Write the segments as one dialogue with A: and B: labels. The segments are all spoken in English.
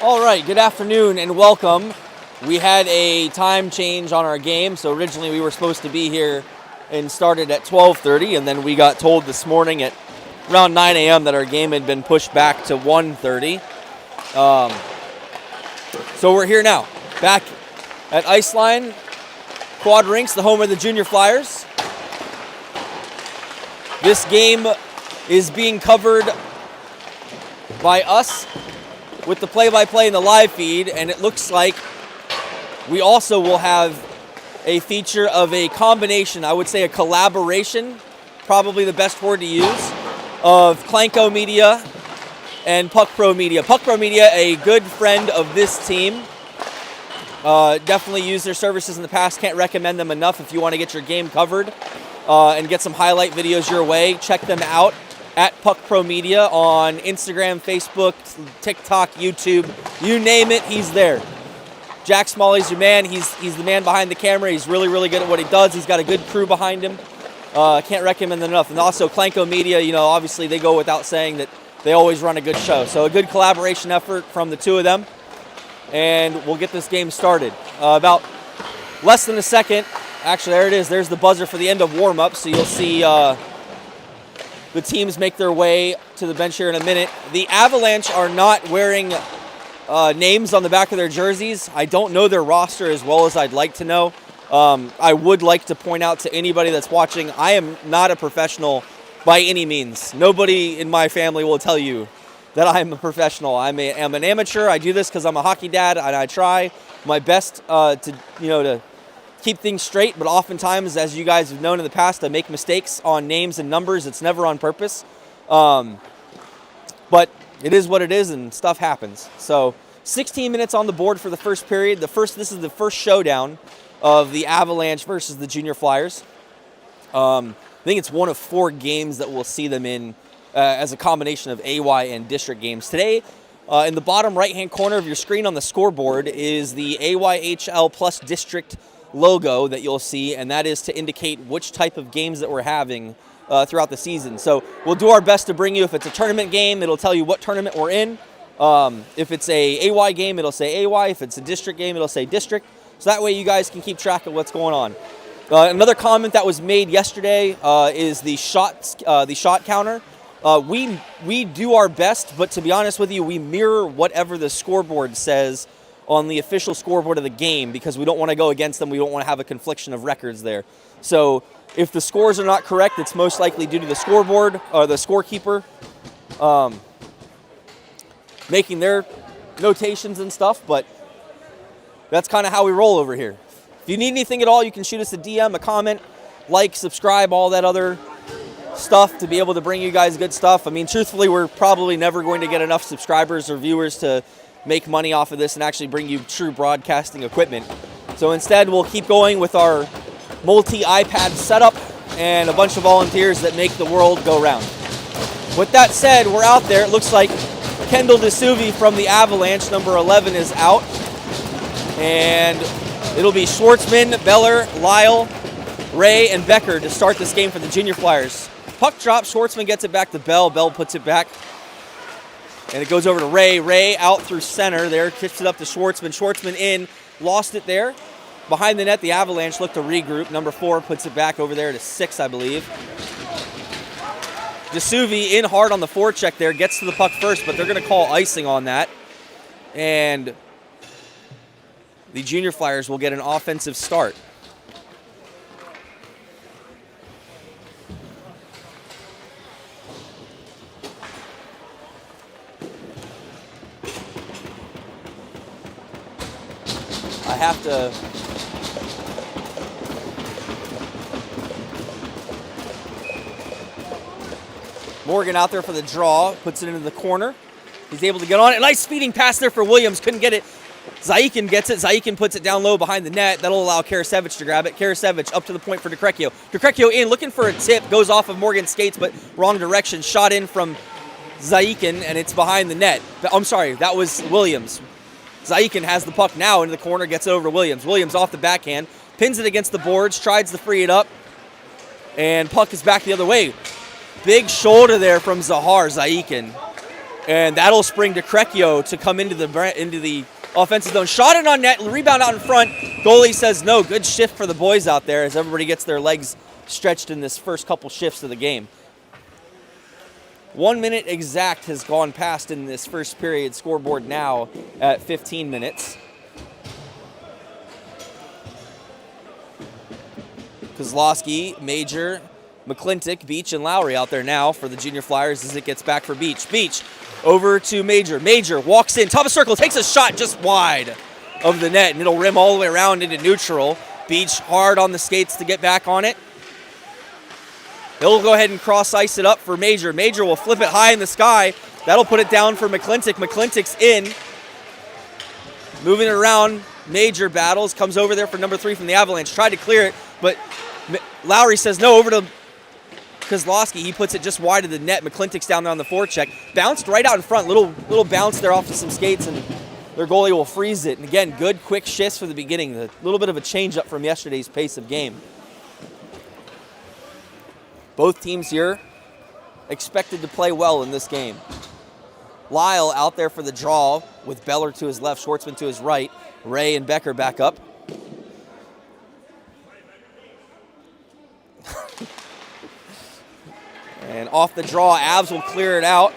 A: All right, good afternoon and welcome. We had a time change on our game, so originally we were supposed to be here and started at 12:30, and then we got told this morning at around 9 a.m. that our game had been pushed back to 1:30. So we're here now, back at Iceline Quad Rinks, the home of the Junior Flyers. This game is being covered by us with the play-by-play and the live feed, and it looks like we also will have a feature of a combination, I would say a collaboration, probably the best word to use, of Clanko Media and Puck Pro Media. Puck Pro Media, a good friend of this team. Definitely used their services in the past. Can't recommend them enough if you want to get your game covered and get some highlight videos your way. Check them out at Puck Pro Media on Instagram, Facebook, TikTok, YouTube. You name it, he's there. Jack Smalley's your man. He's the man behind the camera. He's really, really good at what he does. He's got a good crew behind him. Can't recommend them enough. And also Clanko Media, obviously they go without saying that they always run a good show. So a good collaboration effort from the two of them. And we'll get this game started. About less than a second. Actually, there it is. There's the buzzer for the end of warm-up. So you'll see the teams make their way to the bench here in a minute. The Avalanche are not wearing names on the back of their jerseys. I don't know their roster as well as I'd like to know. I would like to point out to anybody that's watching, I am not a professional by any means. Nobody in my family will tell you that I'm a professional. I'm an amateur. I do this because I'm a hockey dad, and I try my best to keep things straight. But oftentimes, as you guys have known in the past, I make mistakes on names and numbers. It's never on purpose. But it is what it is, and stuff happens. So 16 minutes on the board for the first period. This is the first showdown of the Avalanche versus the Junior Flyers. I think it's one of 4 games that we'll see them in as a combination of AY and district games. Today, in the bottom right-hand corner of your screen on the scoreboard is the AYHL plus district logo that you'll see, and that is to indicate which type of games that we're having throughout the season. So we'll do our best to bring you, if it's a tournament game, it'll tell you what tournament we're in. If it's a AY game, it'll say AY. If it's a district game, it'll say district. So that way you guys can keep track of what's going on. Another comment that was made yesterday is the shot counter. We do our best, but to be honest with you, we mirror whatever the scoreboard says on the official scoreboard of the game because we don't want to go against them. We don't want to have a confliction of records there. So if the scores are not correct, it's most likely due to the scoreboard or the scorekeeper making their notations and stuff, but that's kind of how we roll over here. If you need anything at all, you can shoot us a DM, a comment, like, subscribe, all that other stuff to be able to bring you guys good stuff. I mean, truthfully, we're probably never going to get enough subscribers or viewers to make money off of this and actually bring you true broadcasting equipment. So instead, we'll keep going with our multi-iPad setup and a bunch of volunteers that make the world go round. With that said, we're out there. It looks like Kendall DeSuvi from the Avalanche, number 11, is out. And it'll be Schwartzman, Beller, Lyle, Ray, and Becker to start this game for the Junior Flyers. Puck drop, Schwartzman gets it back to Bell. Bell puts it back. And it goes over to Ray. Ray out through center there, kicks it up to Schwartzman. Schwartzman in, lost it there. Behind the net, the Avalanche look to regroup. Number 4 puts it back over there to 6, I believe. DeSuvi in hard on the forecheck there, gets to the puck first, but they're going to call icing on that. And the Junior Flyers will get an offensive start. I have to Morgan out there for the draw, puts it into the corner. He's able to get on it. Nice speeding pass there for Williams. Couldn't get it. Zaikin gets it. Zaikin puts it down low behind the net. That'll allow Karasevich to grab it. Karasevich up to the point for DeCrecchio. DeCrecchio in, looking for a tip. Goes off of Morgan's skates, but wrong direction. Shot in from Zaikin, and it's behind the net. I'm sorry, that was Williams. Zaikin has the puck now into the corner, gets it over to Williams. Williams off the backhand, pins it against the boards, tries to free it up, and puck is back the other way. Big shoulder there from Zaikin. And that'll spring DeCrecchio to come into the offensive zone. Shot it on net, rebound out in front. Goalie says no. Good shift for the boys out there as everybody gets their legs stretched in this first couple shifts of the game. 1 minute exact has gone past in this first period. Scoreboard now at 15 minutes. Kozlowski, Major, McClintock, Beach, and Lowry out there now for the Junior Flyers as it gets back for Beach. Beach over to Major. Major walks in, top of circle, takes a shot just wide of the net, and it'll rim all the way around into neutral. Beach hard on the skates to get back on it. He'll go ahead and cross ice it up for Major. Major will flip it high in the sky. That'll put it down for McClintock. McClintock's in. Moving it around. Major battles. Comes over there for number 3 from the Avalanche. Tried to clear it, but Lowry says no, over to Kozlowski. He puts it just wide of the net. McClintock's down there on the forecheck. Bounced right out in front. Little bounce there off of some skates, and their goalie will freeze it. And again, good quick shifts for the beginning. A little bit of a change up from yesterday's pace of game. Both teams here expected to play well in this game. Lyle out there for the draw with Beller to his left, Schwartzman to his right. Ray and Becker back up. And off the draw, Avs will clear it out.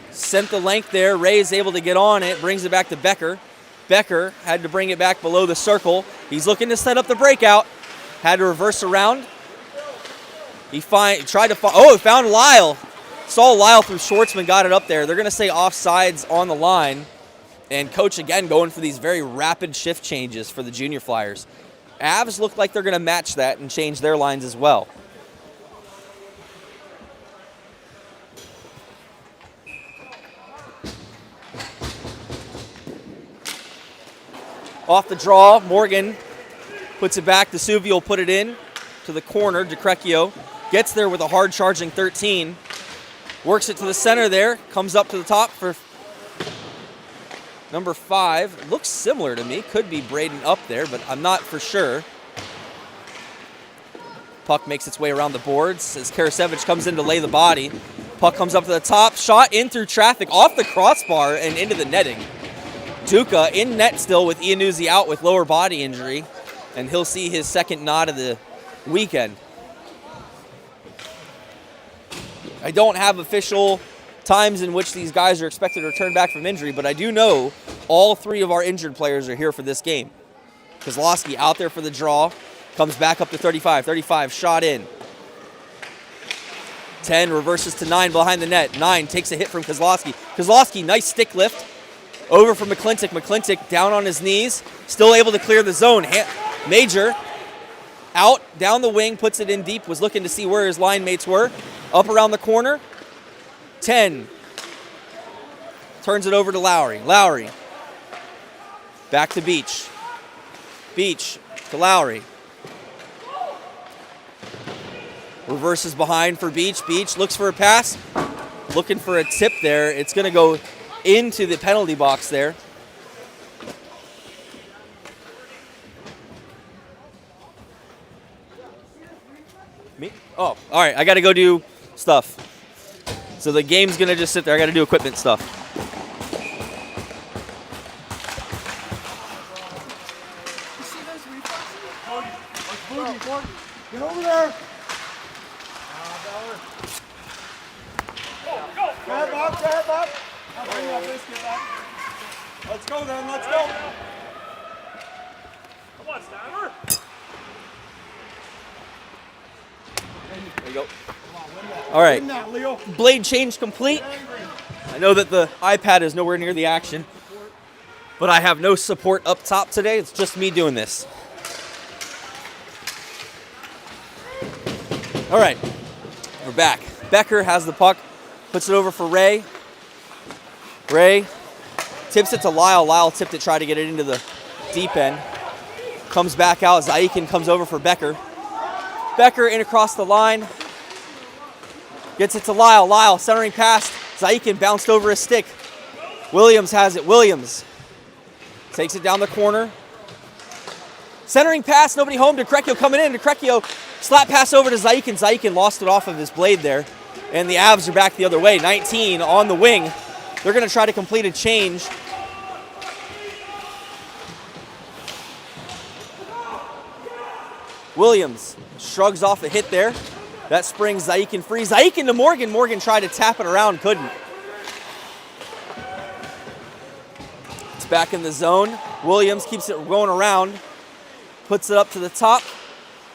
A: Sent the length there. Ray is able to get on it, brings it back to Becker. Becker had to bring it back below the circle. He's looking to set up the breakout. Had to reverse around. He found Lyle. Saw Lyle through Schwartzman, got it up there. They're going to say offsides on the line. And coach again going for these very rapid shift changes for the Junior Flyers. Avs look like they're going to match that and change their lines as well. Off the draw, Morgan puts it back. DeSuvi will put it in to the corner. DeCrecchio gets there with a hard charging 13. Works it to the center there. Comes up to the top for number 5. Looks similar to me. Could be Braden up there, but I'm not for sure. Puck makes its way around the boards as Karasevich comes in to lay the body. Puck comes up to the top. Shot in through traffic off the crossbar and into the netting. Duca in net still with Iannuzzi out with lower body injury, and he'll see his second nod of the weekend. I don't have official times in which these guys are expected to return back from injury, but I do know all 3 of our injured players are here for this game. Kozlowski out there for the draw, comes back up to 35. 35 shot in. 10 reverses to 9 behind the net. 9 takes a hit from Kozlowski. Kozlowski, nice stick lift. Over from McClintock. McClintock down on his knees. Still able to clear the zone. Major out, down the wing, puts it in deep. Was looking to see where his line mates were. Up around the corner. 10. Turns it over to Lowry. Lowry. Back to Beach. Beach to Lowry. Reverses behind for Beach. Beach looks for a pass. Looking for a tip there. It's going to go into the penalty box there. Me? Oh, all right. I got to go do stuff. So the game's going to just sit there. I got to do equipment stuff.
B: You see those reflexes? Get over there. Go ahead, Bob. I'll bring that biscuit back. Let's go then, let's go. Come on, Steimer.
A: There you go. All right.
B: Win that, Leo.
A: Blade change complete. I know that the iPad is nowhere near the action, but I have no support up top today. It's just me doing this. All right, we're back. Becker has the puck, puts it over for Ray. Ray tips it to Lyle. Lyle tipped it, tried to get it into the deep end. Comes back out. Zaikin comes over for Becker. Becker in across the line. Gets it to Lyle. Lyle centering pass. Zaikin bounced over his stick. Williams has it. Williams takes it down the corner. Centering pass, nobody home. DeCrecchio coming in. DeCrecchio slap pass over to Zaikin. Zaikin lost it off of his blade there. And the Avs are back the other way. 19 on the wing. They're going to try to complete a change. Williams shrugs off a hit there. That springs Zaikin free. Zaikin to Morgan. Morgan tried to tap it around, couldn't. It's back in the zone. Williams keeps it going around. Puts it up to the top.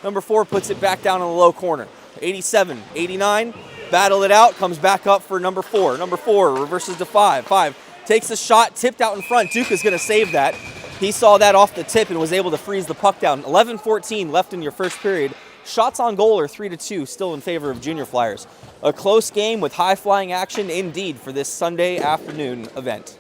A: Number 4 puts it back down in the low corner. 87, 89. Battle it out. Comes back up for number 4. Number 4 reverses to 5. 5 takes a shot. Tipped out in front. Duke is going to save that. He saw that off the tip and was able to freeze the puck down. 11-14 left in your first period. Shots on goal are 3-2, still in favor of Junior Flyers. A close game with high-flying action indeed for this Sunday afternoon event.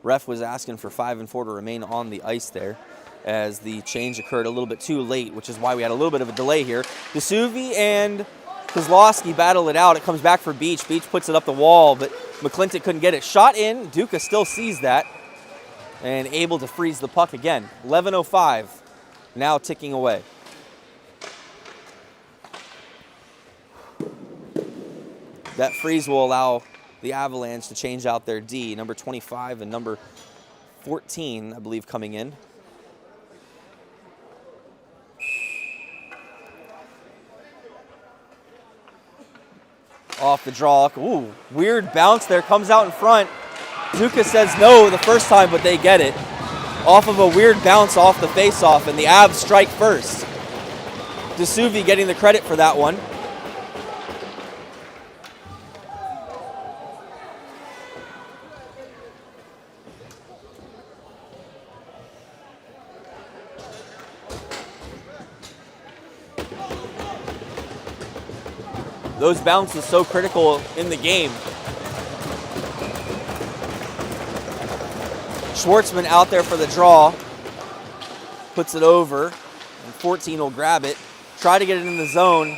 A: Ref was asking for 5 and 4 to remain on the ice there as the change occurred a little bit too late, which is why we had a little bit of a delay here. DeSuvi and Kozlowski battle it out. It comes back for Beach. Beach puts it up the wall, but McClintock couldn't get it. Shot in. Duca still sees that and able to freeze the puck again. 11:05 now ticking away. That freeze will allow the Avalanche to change out their D. Number 25 and number 14, I believe, coming in. Off the draw. Ooh, weird bounce there. Comes out in front. Duca says no the first time, but they get it. Off of a weird bounce off the faceoff, and the Avs strike first. DeSuvi getting the credit for that one. Those bounces so critical in the game. Schwartzman out there for the draw. Puts it over, and 14 will grab it. Try to get it in the zone.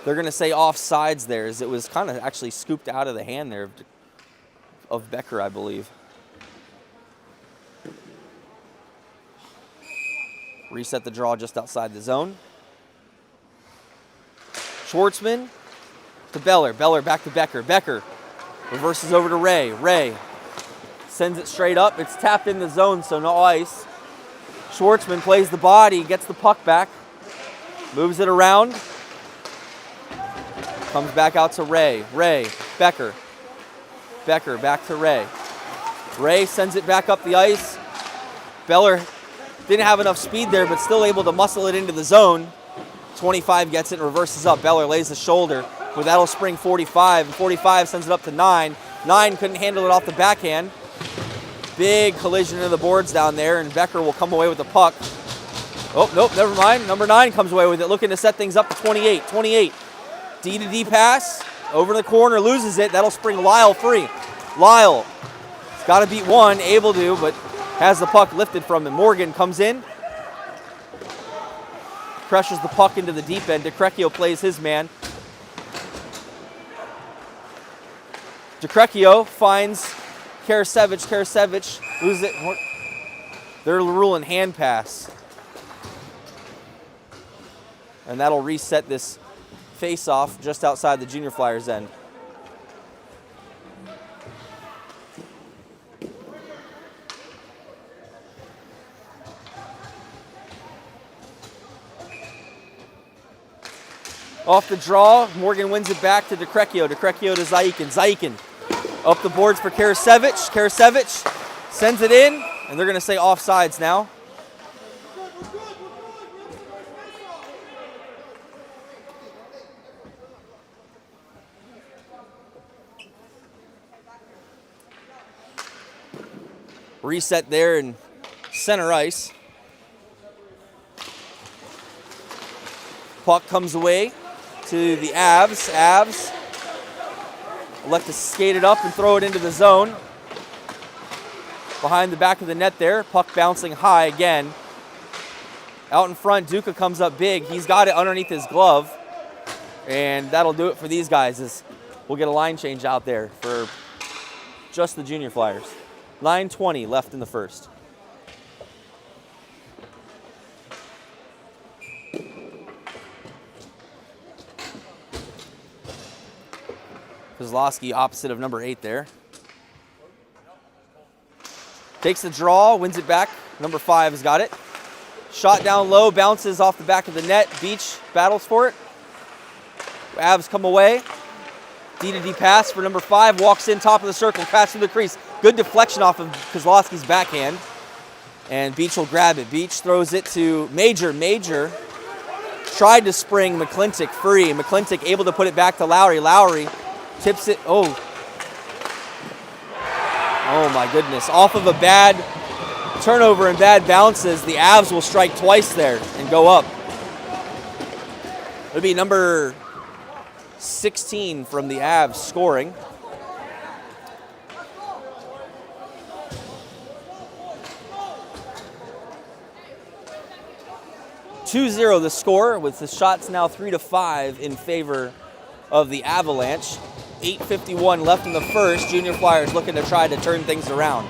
A: They're going to say offsides there, as it was kind of actually scooped out of the hand there of Becker, I believe. Reset the draw just outside the zone. Schwartzman to Beller. Beller back to Becker. Becker reverses over to Ray. Ray sends it straight up. It's tapped in the zone, so no ice. Schwartzman plays the body, gets the puck back, moves it around, comes back out to Ray. Ray, Becker. Becker back to Ray. Ray sends it back up the ice. Beller didn't have enough speed there, but still able to muscle it into the zone. 25 gets it and reverses up. Beller lays the shoulder, but that'll spring 45, and 45 sends it up to 9. 9 couldn't handle it off the backhand. Big collision into the boards down there, and Becker will come away with the puck. Oh, nope, never mind. Number 9 comes away with it, looking to set things up to 28. 28, D to D pass, over the corner, loses it. That'll spring Lyle free. Lyle has got to beat one, able to, but has the puck lifted from him. Morgan comes in. Pressures the puck into the deep end. DeCrecchio plays his man. DeCrecchio finds Karasevich. Karasevich loses it. They're ruling hand pass. And that'll reset this face-off just outside the Junior Flyers end. Off the draw, Morgan wins it back to DeCrecchio. DeCrecchio to Zaikin. Zaikin up the boards for Karasevich. Karasevich sends it in, and they're going to say offsides now. Reset there in center ice. Puck comes away to the Avs. Avs elect to skate it up and throw it into the zone. behind the back of the net there. Puck bouncing high again. Out in front, Duca comes up big. He's got it underneath his glove. And that'll do it for these guys. Is we'll get a line change out there for just the junior Flyers. 9:20 left in the first. Kozlowski opposite of number 8 there. Takes the draw, wins it back. Number 5 has got it. Shot down low, bounces off the back of the net. Beach battles for it. Avs come away. D-to-D pass for number 5. Walks in, top of the circle, pass through the crease. Good deflection off of Kozlowski's backhand. And Beach will grab it. Beach throws it to Major. Major tried to spring McClintock free. McClintock able to put it back to Lowry. Lowry tips it. Oh my goodness. Off of a bad turnover and bad bounces, the Avs will strike twice there and go up. It'll be number 16 from the Avs scoring. (2-0) the score, with the shots now 3-5 in favor of the Avalanche. 8:51 left in the first. Junior Flyers looking to try to turn things around.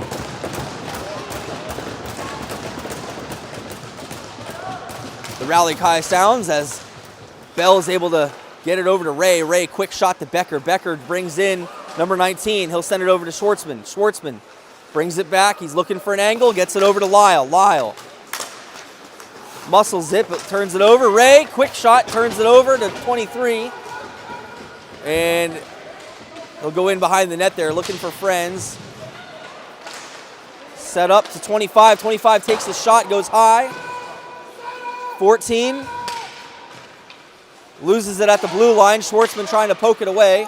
A: The rally cry sounds as Bell is able to get it over to Ray. Ray, quick shot to Becker. Becker brings in number 19. He'll send it over to Schwartzman. Schwartzman brings it back. He's looking for an angle. Gets it over to Lyle. Lyle muscles it, but turns it over. Ray, quick shot, turns it over to 23. And he'll go in behind the net there, looking for friends. Set up to 25. 25 takes the shot, goes high. 14. Loses it at the blue line. Schwartzman trying to poke it away.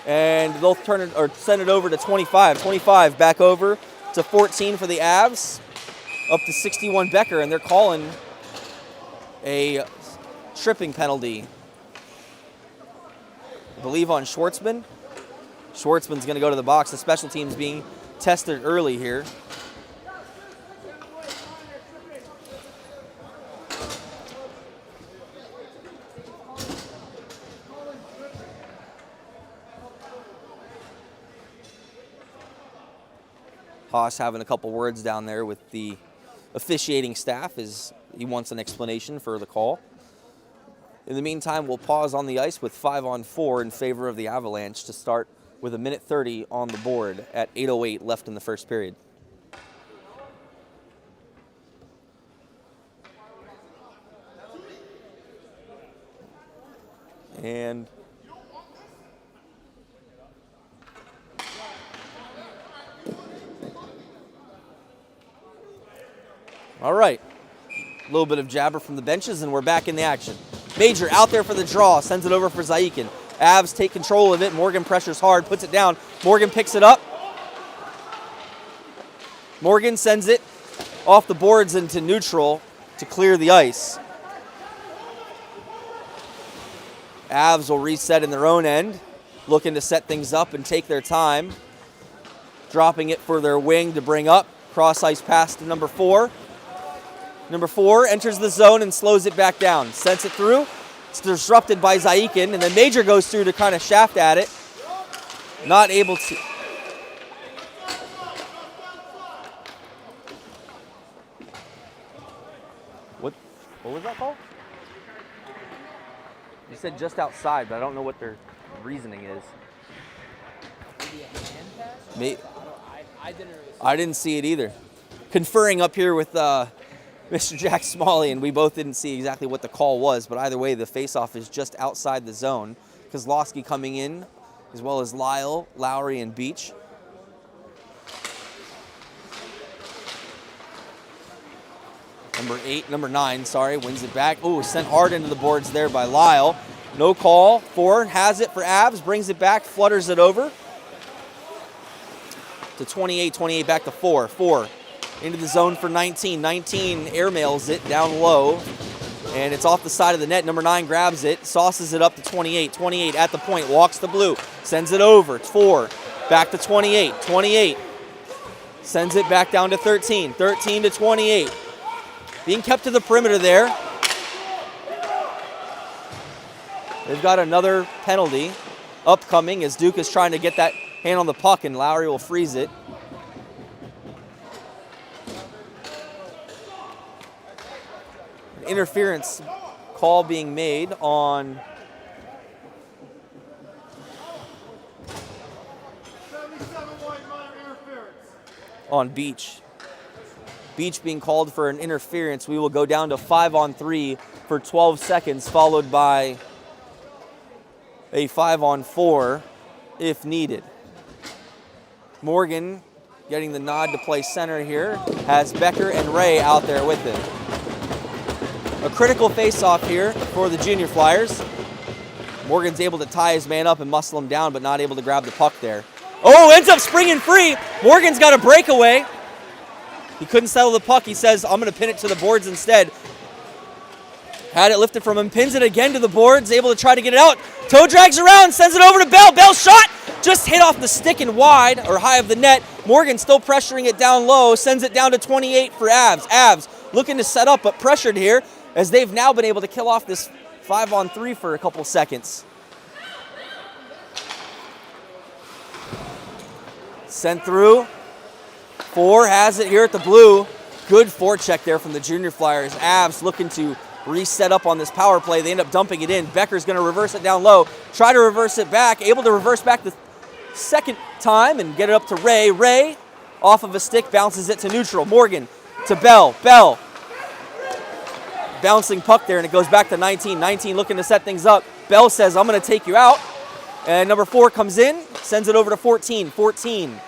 A: And they'll turn it or send it over to 25. 25 back over to 14 for the Avs. Up to 61 Becker, and they're calling a tripping penalty, I believe, on Schwartzman. Schwartzman's going to go to the box. The special teams being tested early here. Haas having a couple words down there with the officiating staff as he wants an explanation for the call. In the meantime, we'll pause on the ice with 5-on-4 in favor of the Avalanche to start with 1:30 on the board at 8:08 left in the first period. And all right, a little bit of jabber from the benches, and we're back in the action. Major out there for the draw, sends it over for Zayikin. Avs take control of it. Morgan pressures hard, puts it down. Morgan picks it up. Morgan sends it off the boards into neutral to clear the ice. Avs will reset in their own end, looking to set things up and take their time. Dropping it for their wing to bring up. Cross ice pass to number 4. Number 4 enters the zone and slows it back down. Sends it through. It's disrupted by Zayikin, and then Major goes through to kind of shaft at it. Not able to. What was that call? You said just outside, but I don't know what their reasoning is.
C: Maybe a hand pass?
A: I didn't see it either. Conferring up here with Mr. Jack Smalley, and we both didn't see exactly what the call was, but either way, the faceoff is just outside the zone. Kozlowski coming in, as well as Lyle, Lowry, and Beach. Number 9, wins it back. Oh, sent hard into the boards there by Lyle. No call. 4 has it for Avs, brings it back, flutters it over to 28. 28 back to 4. 4 into the zone for 19. 19 airmails it down low, and it's off the side of the net. Number 9 grabs it, sauces it up to 28. 28 at the point, walks the blue, sends it over. It's 4. Back to 28. 28 Sends it back down to 13. 13 to 28. Being kept to the perimeter there. They've got another penalty upcoming as Duke is trying to get that hand on the puck, and Lowry will freeze it. An interference call being made on Beach. Beach being called for an interference. We will go down to 5-on-3 for 12 seconds, followed by a 5-on-4 if needed. Morgan getting the nod to play center here, has Becker and Ray out there with him. A critical face-off here for the Junior Flyers. Morgan's able to tie his man up and muscle him down, but not able to grab the puck there. Oh, ends up springing free. Morgan's got a breakaway. He couldn't settle the puck. He says, I'm going to pin it to the boards instead. Had it lifted from him, pins it again to the boards, able to try to get it out. Toe drags around, sends it over to Bell. Bell shot, just hit off the stick and wide, or high of the net. Morgan still pressuring it down low, sends it down to 28 for Avs. Avs looking to set up, but pressured here, as they've now been able to kill off this 5-on-3 for a couple seconds. Sent through. 4 has it here at the blue. Good forecheck there from the Junior Flyers. Avs looking to reset up on this power play. They end up dumping it in. Becker's going to reverse it down low. Try to reverse it back. Able to reverse back the second time and get it up to Ray. Ray, off of a stick, bounces it to neutral. Morgan to Bell. Bell. Bouncing puck there, and it goes back to 19. 19 looking to set things up. Bell says, I'm going to take you out. And number 4 comes in, sends it over to 14. 14.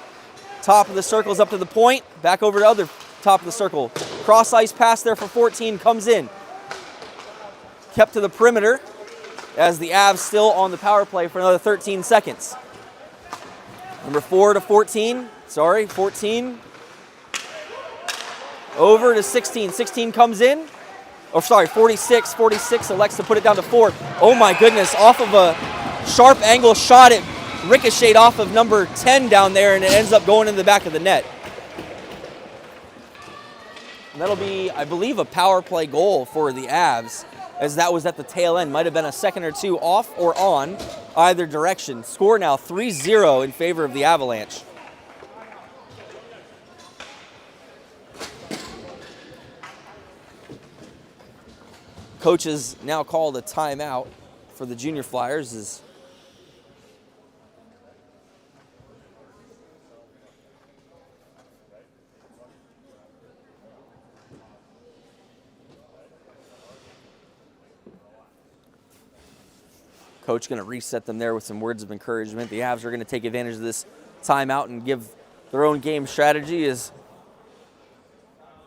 A: Top of the circle's up to the point. Back over to other top of the circle. Cross ice pass there for 14 comes in. Kept to the perimeter as the Avs still on the power play for another 13 seconds. Number 4 to 14. 14. Over to 16. 16 comes in. 46. 46 elects to put it down to 4. Oh my goodness, off of a sharp angle shot, it ricocheted off of number 10 down there, and it ends up going in the back of the net. And that'll be, I believe, a power play goal for the Avs, as that was at the tail end. Might have been a second or two off or on either direction. Score now 3-0 in favor of the Avalanche. Coaches now called a timeout for the Junior Flyers as coach going to reset them there with some words of encouragement. The Avs are going to take advantage of this timeout and give their own game strategy, as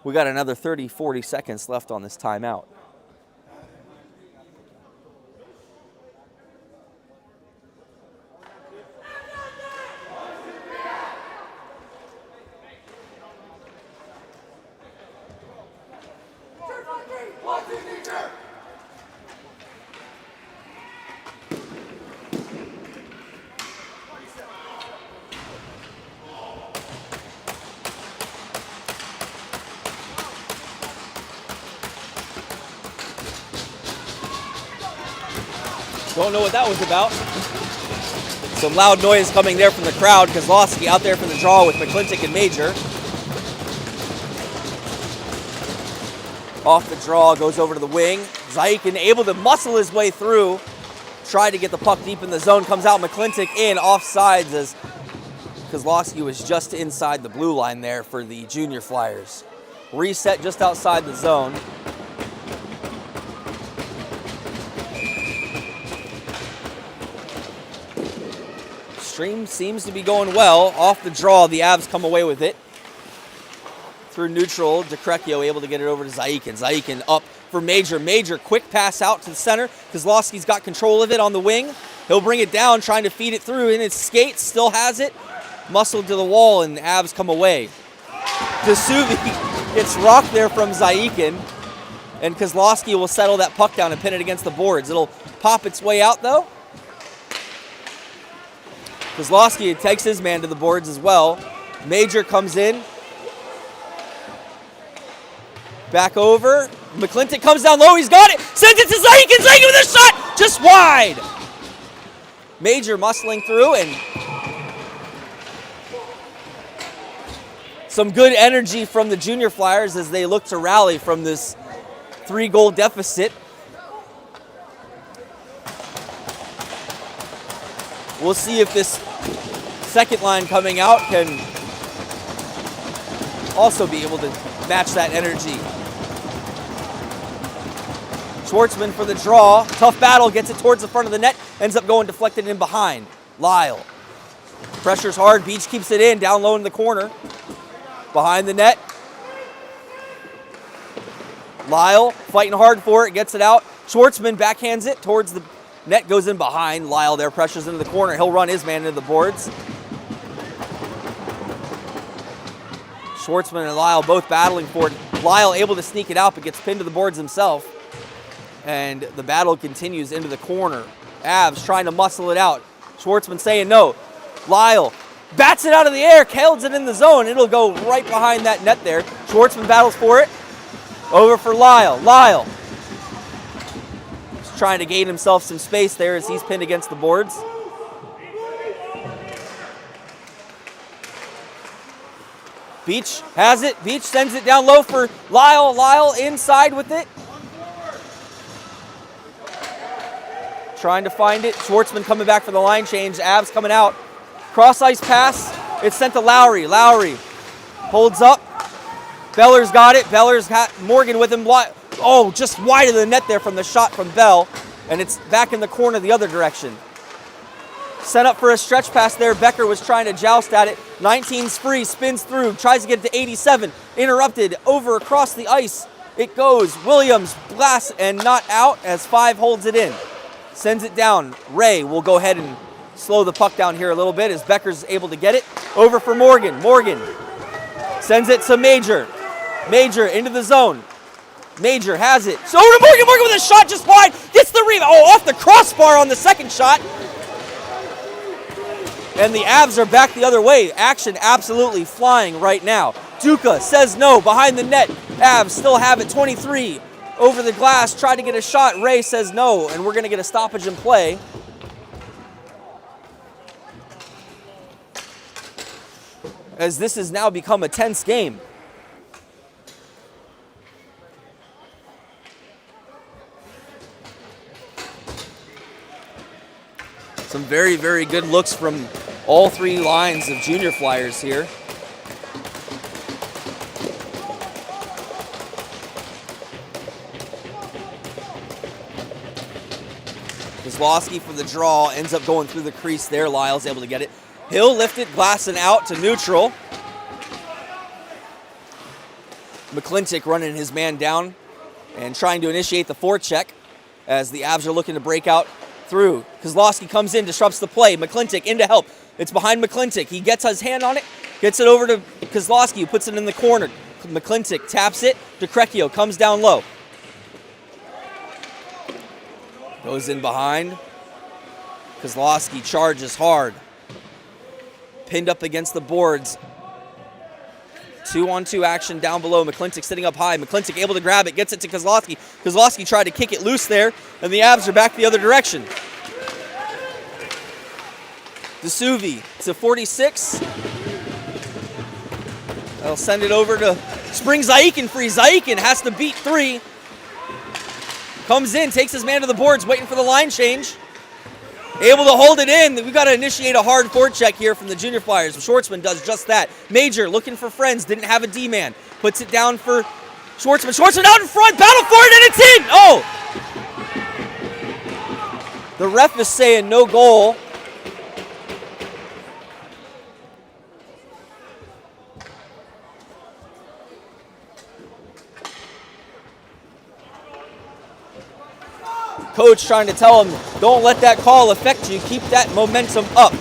A: we got another 30, 40 seconds left on this timeout. Don't know what that was about. Some loud noise coming there from the crowd. Kozlowski out there for the draw with McClintock and Major. Off the draw, goes over to the wing. Zaikin able to muscle his way through. Tried to get the puck deep in the zone. Comes out, McClintock in, offsides, as Kozlowski was just inside the blue line there for the Junior Flyers. Reset just outside the zone. Stream seems to be going well. Off the draw, the Avs come away with it. Through neutral, DeCrecchio able to get it over to Zaikin. Zaikin up for Major. Major, quick pass out to the center. Kozlowski's got control of it on the wing. He'll bring it down, trying to feed it through in his skates. Still has it. Muscled to the wall, and the Avs come away. DeSuvi gets rocked there from Zaikin, and Kozlowski will settle that puck down and pin it against the boards. It'll pop its way out, though. Kozlowski takes his man to the boards as well. Major comes in, Back over. McClintock comes down low. He's got it. Sends it to Zayikin. Zayikin with a shot. Just wide. Major muscling through, and some good energy from the Junior Flyers as they look to rally from this 3-goal deficit. We'll see if this second line coming out can also be able to match that energy. Schwartzman for the draw. Tough battle, gets it towards the front of the net, ends up going deflected in behind. Lyle. Pressure's hard, Beach keeps it in, down low in the corner. Behind the net. Lyle fighting hard for it, gets it out. Schwartzman backhands it towards the net, goes in behind. Lyle there, pressures into the corner. He'll run his man into the boards. Schwartzman and Lyle both battling for it. Lyle able to sneak it out, but gets pinned to the boards himself. And the battle continues into the corner. Avs trying to muscle it out. Schwartzman saying no. Lyle bats it out of the air, holds it in the zone. It'll go right behind that net there. Schwartzman battles for it. Over for Lyle. Lyle just trying to gain himself some space there as he's pinned against the boards. Beach has it. Beach sends it down low for Lyle. Lyle inside with it. Trying to find it. Schwartzman coming back for the line change. Avs coming out. Cross ice pass. It's sent to Lowry. Lowry holds up. Beller's got it. Beller's got Morgan with him. Oh, just wide of the net there from the shot from Bell. And it's back in the corner the other direction. Set up for a stretch pass there. Becker was trying to joust at it. 19's free. Spins through. Tries to get it to 87. Interrupted. Over across the ice. It goes. Williams blasts and not out as 5 holds it in. Sends it down. Ray will go ahead and slow the puck down here a little bit as Becker's able to get it. Over for Morgan. Morgan sends it to Major. Major into the zone. Major has it. So over to Morgan. Morgan with a shot just wide. Gets the rebound. Oh, off the crossbar on the second shot. And the Avs are back the other way. Action absolutely flying right now. Duca says no. Behind the net. Avs still have it. 23. Over the glass, tried to get a shot. Ray says no, and we're going to get a stoppage in play. As this has now become a tense game. Some very, very good looks from all 3 lines of Junior Flyers here. Kozlowski for the draw, ends up going through the crease there. Lyle's able to get it. Hill lifted, glassing out to neutral. McClintock running his man down and trying to initiate the forecheck as the Avs are looking to break out through. Kozlowski comes in, disrupts the play. McClintock in to help. It's behind McClintock. He gets his hand on it, gets it over to Kozlowski, who puts it in the corner. McClintock taps it. DeCrecchio comes down low. Goes in behind. Kozlowski charges hard. Pinned up against the boards. 2-on-2 action down below. McClintock sitting up high. McClintock able to grab it. Gets it to Kozlowski. Kozlowski tried to kick it loose there. And the Avs are back the other direction. DeSuvi to 46. They'll send it over to Spring Zayikin free. Zayikin has to beat 3. Comes in, takes his man to the boards, waiting for the line change. Able to hold it in. We've got to initiate a hard forecheck here from the Junior Flyers. Schwartzman does just that. Major looking for friends, didn't have a D-man. Puts it down for Schwartzman. Schwartzman out in front, battle for it, and it's in! Oh! The ref is saying no goal. Coach trying to tell him, don't let that call affect you. Keep that momentum up.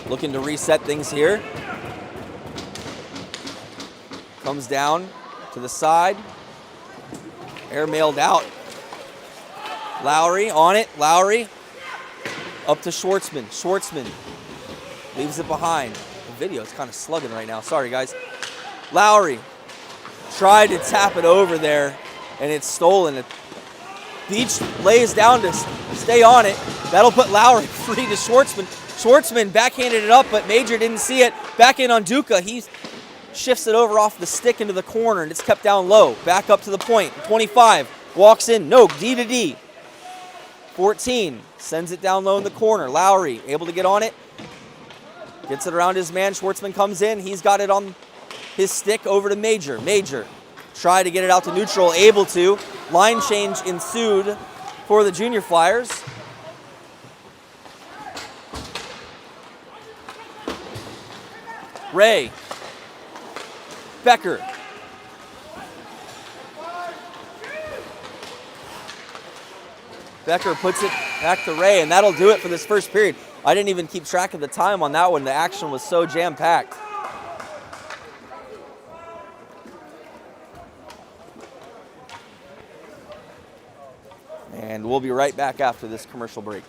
A: Looking to reset things here. Comes down to the side. Airmailed out. Lowry on it. Lowry Up to Schwartzman. Schwartzman leaves it behind. The video is kind of slugging right now. Sorry, guys. Lowry tried to tap it over there, and it's stolen. Beach lays down to stay on it. That'll put Lowry free to Schwartzman. Schwartzman backhanded it up, but Major didn't see it. Back in on Duca. He shifts it over off the stick into the corner, and it's kept down low. Back up to the point. 25. Walks in. No. D to D. 14. Sends it down low in the corner. Lowry able to get on it. Gets it around his man. Schwartzman comes in. He's got it on his stick over to Major. Major tried to get it out to neutral. Able to. Line change ensued for the Junior Flyers. Ray. Becker. Becker puts it back to Ray, and that'll do it for this first period. I didn't even keep track of the time on that one. The action was so jam-packed. And we'll be right back after this commercial break.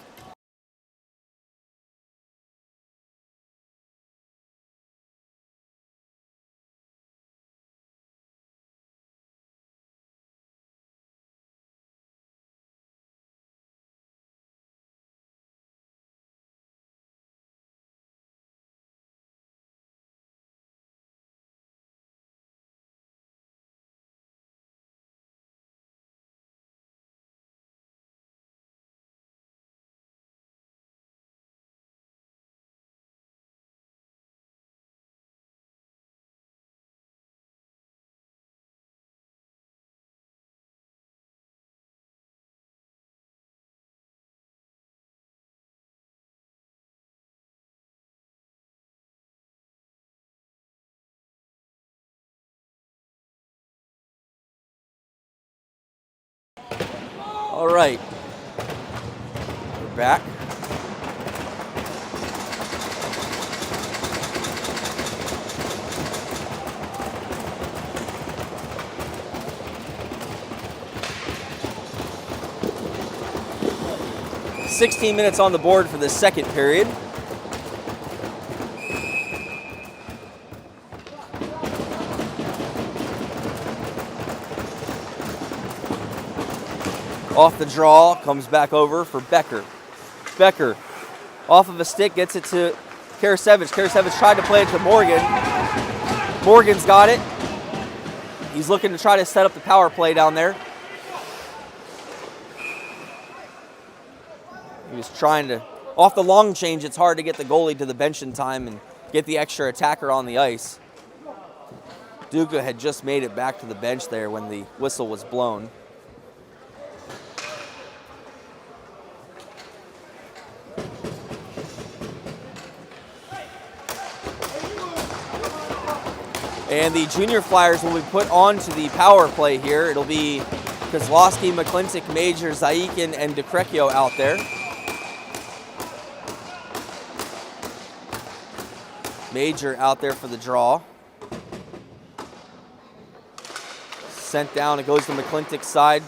A: All right, we're back. "16 minutes on the board for the second period. Off the draw, comes back over for Becker. Becker, off of a stick, gets it to Karasevich. Karasevich tried to play it to Morgan. Morgan's got it. He's looking to try to set up the power play down there. He was trying to, off the long change, it's hard to get the goalie to the bench in time and get the extra attacker on the ice. Duca had just made it back to the bench there when the whistle was blown. And the Junior Flyers will be put onto the power play here. It'll be Kozlowski, McClintock, Major, Zaikin, and DeCrecchio out there. Major out there for the draw. Sent down, it goes to McClintock's side.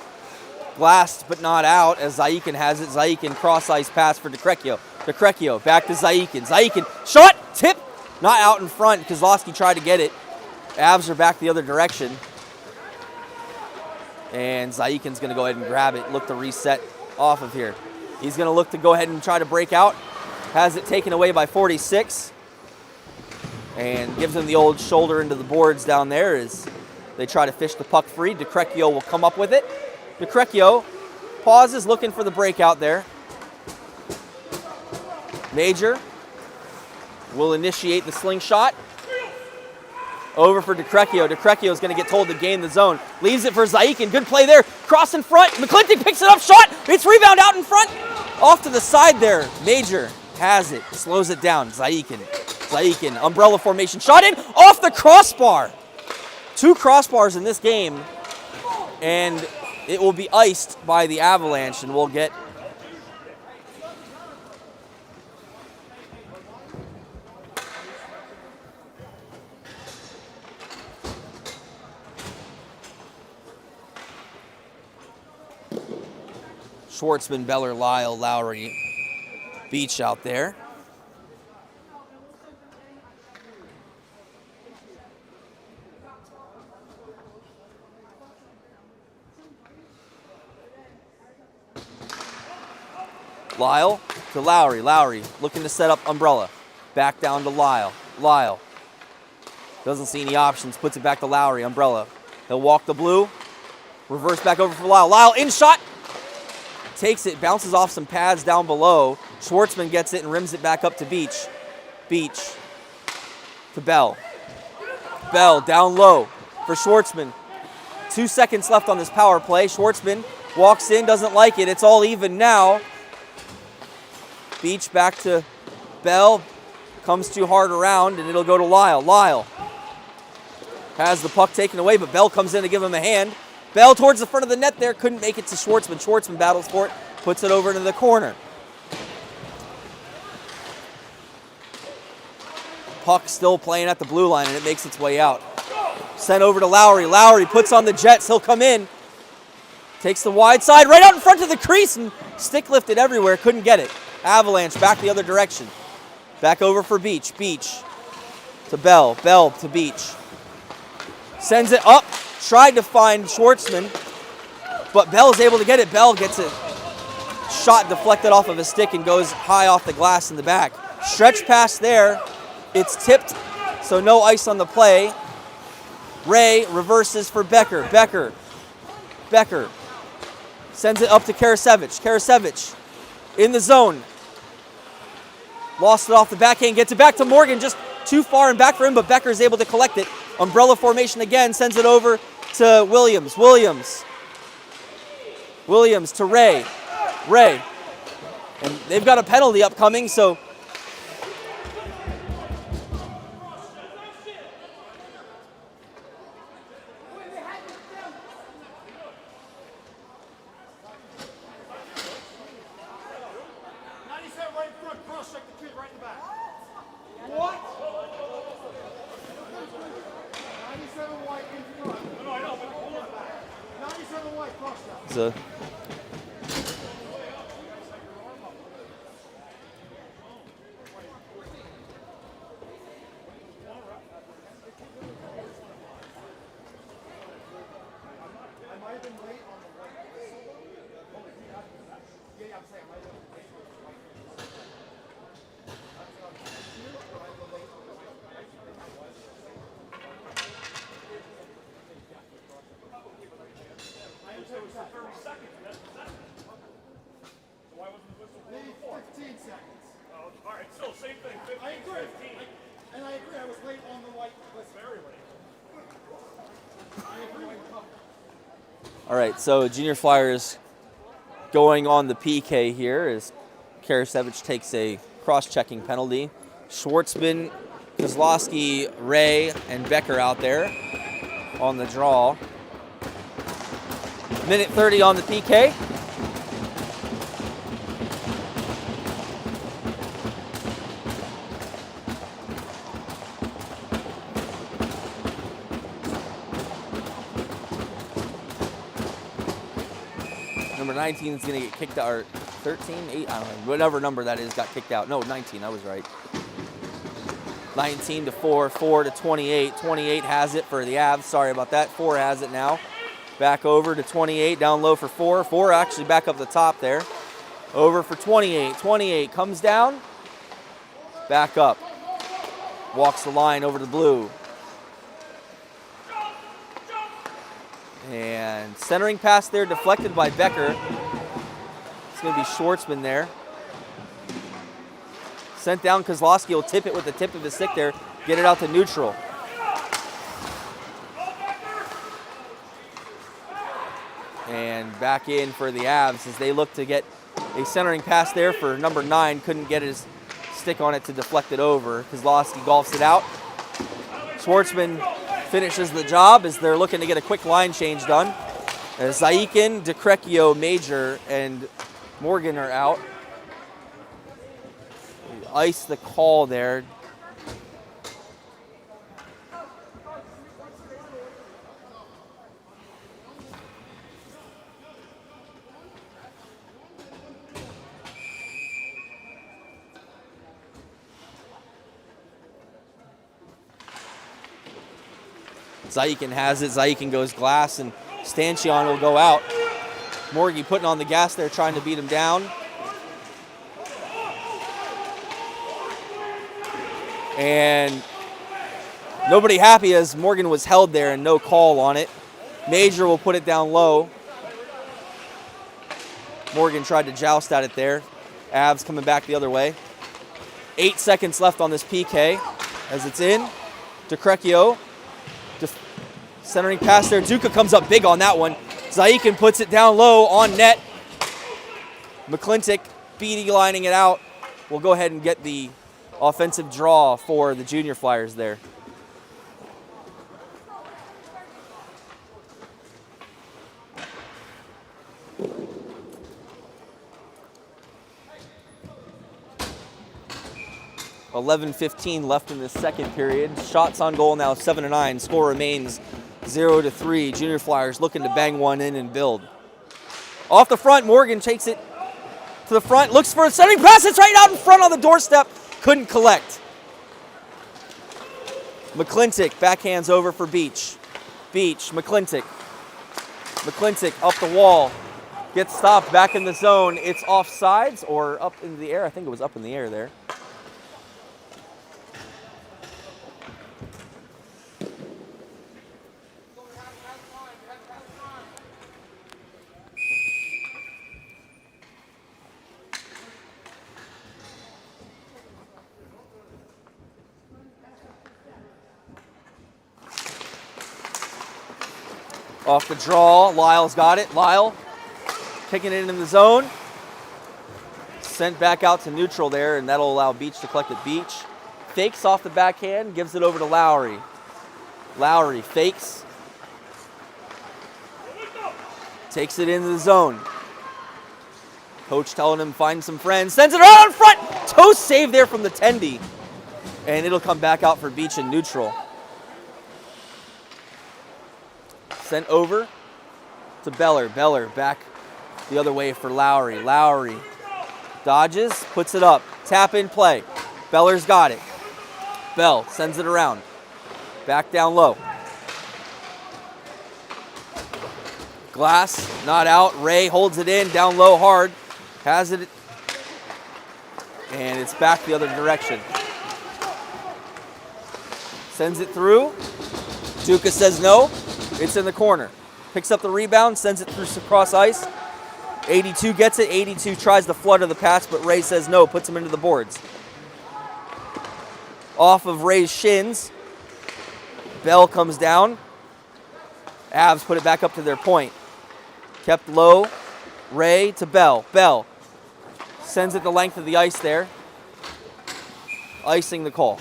A: Glassed but not out as Zaikin has it. Zaikin cross-ice pass for DeCrecchio. DeCrecchio back to Zaikin. Zaikin, shot, tip, not out in front. Kozlowski tried to get it. Avs are back the other direction. And Zaikin's going to go ahead and grab it, look to reset off of here. He's going to look to go ahead and try to break out. Has it taken away by 46. And gives him the old shoulder into the boards down there as they try to fish the puck free. DeCrecchio will come up with it. DeCrecchio pauses, looking for the breakout there. Major will initiate the slingshot. Over for DeCrecchio. DeCrecchio is going to get told to gain the zone. Leaves it for Zaikin. Good play there. Cross in front. McClintock picks it up. Shot. It's rebound out in front. Off to the side there. Major has it. Slows it down. Zaikin. Zaikin. Umbrella formation. Shot in. Off the crossbar. 2 crossbars in this game. And it will be iced by the Avalanche. And we'll get Schwartzman, Beller, Lyle, Lowry Beach out there. Lyle to Lowry. Lowry looking to set up Umbrella. Back down to Lyle. Lyle doesn't see any options. Puts it back to Lowry. Umbrella. He'll walk the blue. Reverse back over for Lyle. Lyle in shot. Takes it. Bounces off some pads down below. Schwartzman gets it and rims it back up to Beach. Beach to Bell. Bell down low for Schwartzman. 2 seconds left on this power play. Schwartzman walks in. Doesn't like it. It's all even now. Beach back to Bell. Comes too hard around, and it'll go to Lyle. Lyle has the puck taken away, but Bell comes in to give him a hand. Bell towards the front of the net there. Couldn't make it to Schwartzman. Schwartzman battles for it. Puts it over into the corner. Puck still playing at the blue line, and it makes its way out. Sent over to Lowry. Lowry puts on the Jets. He'll come in. Takes the wide side right out in front of the crease, and stick lifted everywhere. Couldn't get it. Avalanche back the other direction. Back over for Beach. Beach to Bell. Bell to Beach. Sends it up. Tried to find Schwartzman, but Bell is able to get it. Bell gets it. Shot deflected off of his stick and goes high off the glass in the back. Stretch pass there. It's tipped, so no ice on the play. Ray reverses for Becker. Becker sends it up to Karasevich. Karasevich in the zone. Lost it off the backhand. Gets it back to Morgan. Just too far and back for him, but Becker is able to collect it. Umbrella formation again. Sends it over to Williams. Williams to Ray. And they've got a penalty upcoming, so So all right, so Junior Flyers going on the PK here as Karasevich takes a cross-checking penalty. Schwartzman, Kozlowski, Ray, and Becker out there on the draw. Minute 30 on the PK. Number 19 is going to get kicked out, or 13, 8, I don't know, whatever number that is got kicked out. No, 19, I was right. 19 to 4, 4 to 28. 28 has it for the Avs. Sorry about that. 4 has it now. Back over to 28, down low for 4. 4 actually back up the top there. Over for 28. 28 comes down, back up. Walks the line over to blue. And centering pass there, deflected by Becker. It's going to be Schwartzman there. Sent down, Kozlowski will tip it with the tip of his stick there, get it out to neutral. And back in for the Avs as they look to get a centering pass there for number 9. Couldn't get his stick on it to deflect it over. Kozlowski golfs it out. Schwartzman finishes the job as they're looking to get a quick line change done. As Zaikin, DeCrecchio, Major, and Morgan are out. Ice the call there. Zayikin has it. Zayikin goes glass, and Stanchion will go out. Morgie putting on the gas there, trying to beat him down. And nobody happy as Morgan was held there and no call on it. Major will put it down low. Morgan tried to joust at it there. Avs coming back the other way. 8 seconds left on this PK as it's in. DeCrecchio. Centering pass there. Duca comes up big on that one. Zayikin puts it down low on net. McClintock beady lining it out. We'll go ahead and get the offensive draw for the Junior Flyers there. .11:15 left in the second period. Shots on goal now 7-9. Score remains 0-3. Junior Flyers looking to bang one in and build. Off the front, Morgan takes it to the front. Looks for a setting pass. It's right out in front on the doorstep. Couldn't collect. McClintock backhands over for Beach. Beach, McClintock. McClintock up the wall. Gets stopped back in the zone. It's offsides or up in the air. I think it was up in the air there. Off the draw, Lyle's got it. Lyle kicking it in the zone. Sent back out to neutral there, and that'll allow Beach to collect it. Beach fakes off the backhand, gives it over to Lowry. Lowry fakes. Takes it into the zone. Coach telling him find some friends. Sends it out in front. Toe save there from the Tendy. And it'll come back out for Beach in neutral. Sent over to Beller. Beller back the other way for Lowry. Lowry dodges, puts it up. Tap in play. Beller's got it. Bell sends it around. Back down low. Glass not out. Ray holds it in down low hard. Has it. And it's back the other direction. Sends it through. Duca says no. It's in the corner. Picks up the rebound, sends it through cross ice. 82 gets it. 82 tries to flutter the pass, but Ray says no, puts him into the boards. Off of Ray's shins. Bell comes down. Avs put it back up to their point. Kept low. Ray to Bell. Bell sends it the length of the ice there. Icing the call.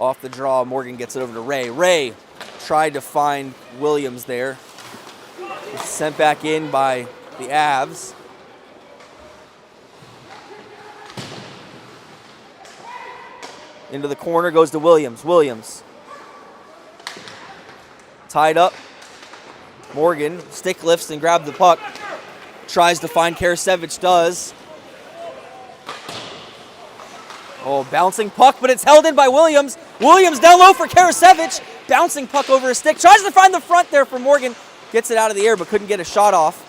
A: Off the draw, Morgan gets it over to Ray. Ray tried to find Williams there. It's sent back in by the Avs. Into the corner goes to Williams. Williams. Tied up. Morgan stick lifts and grabs the puck. Tries to find Karasevich, does. Oh, bouncing puck, but it's held in by Williams. Williams down low for Karasevich. Bouncing puck over his stick. Tries to find the front there for Morgan. Gets it out of the air, but couldn't get a shot off.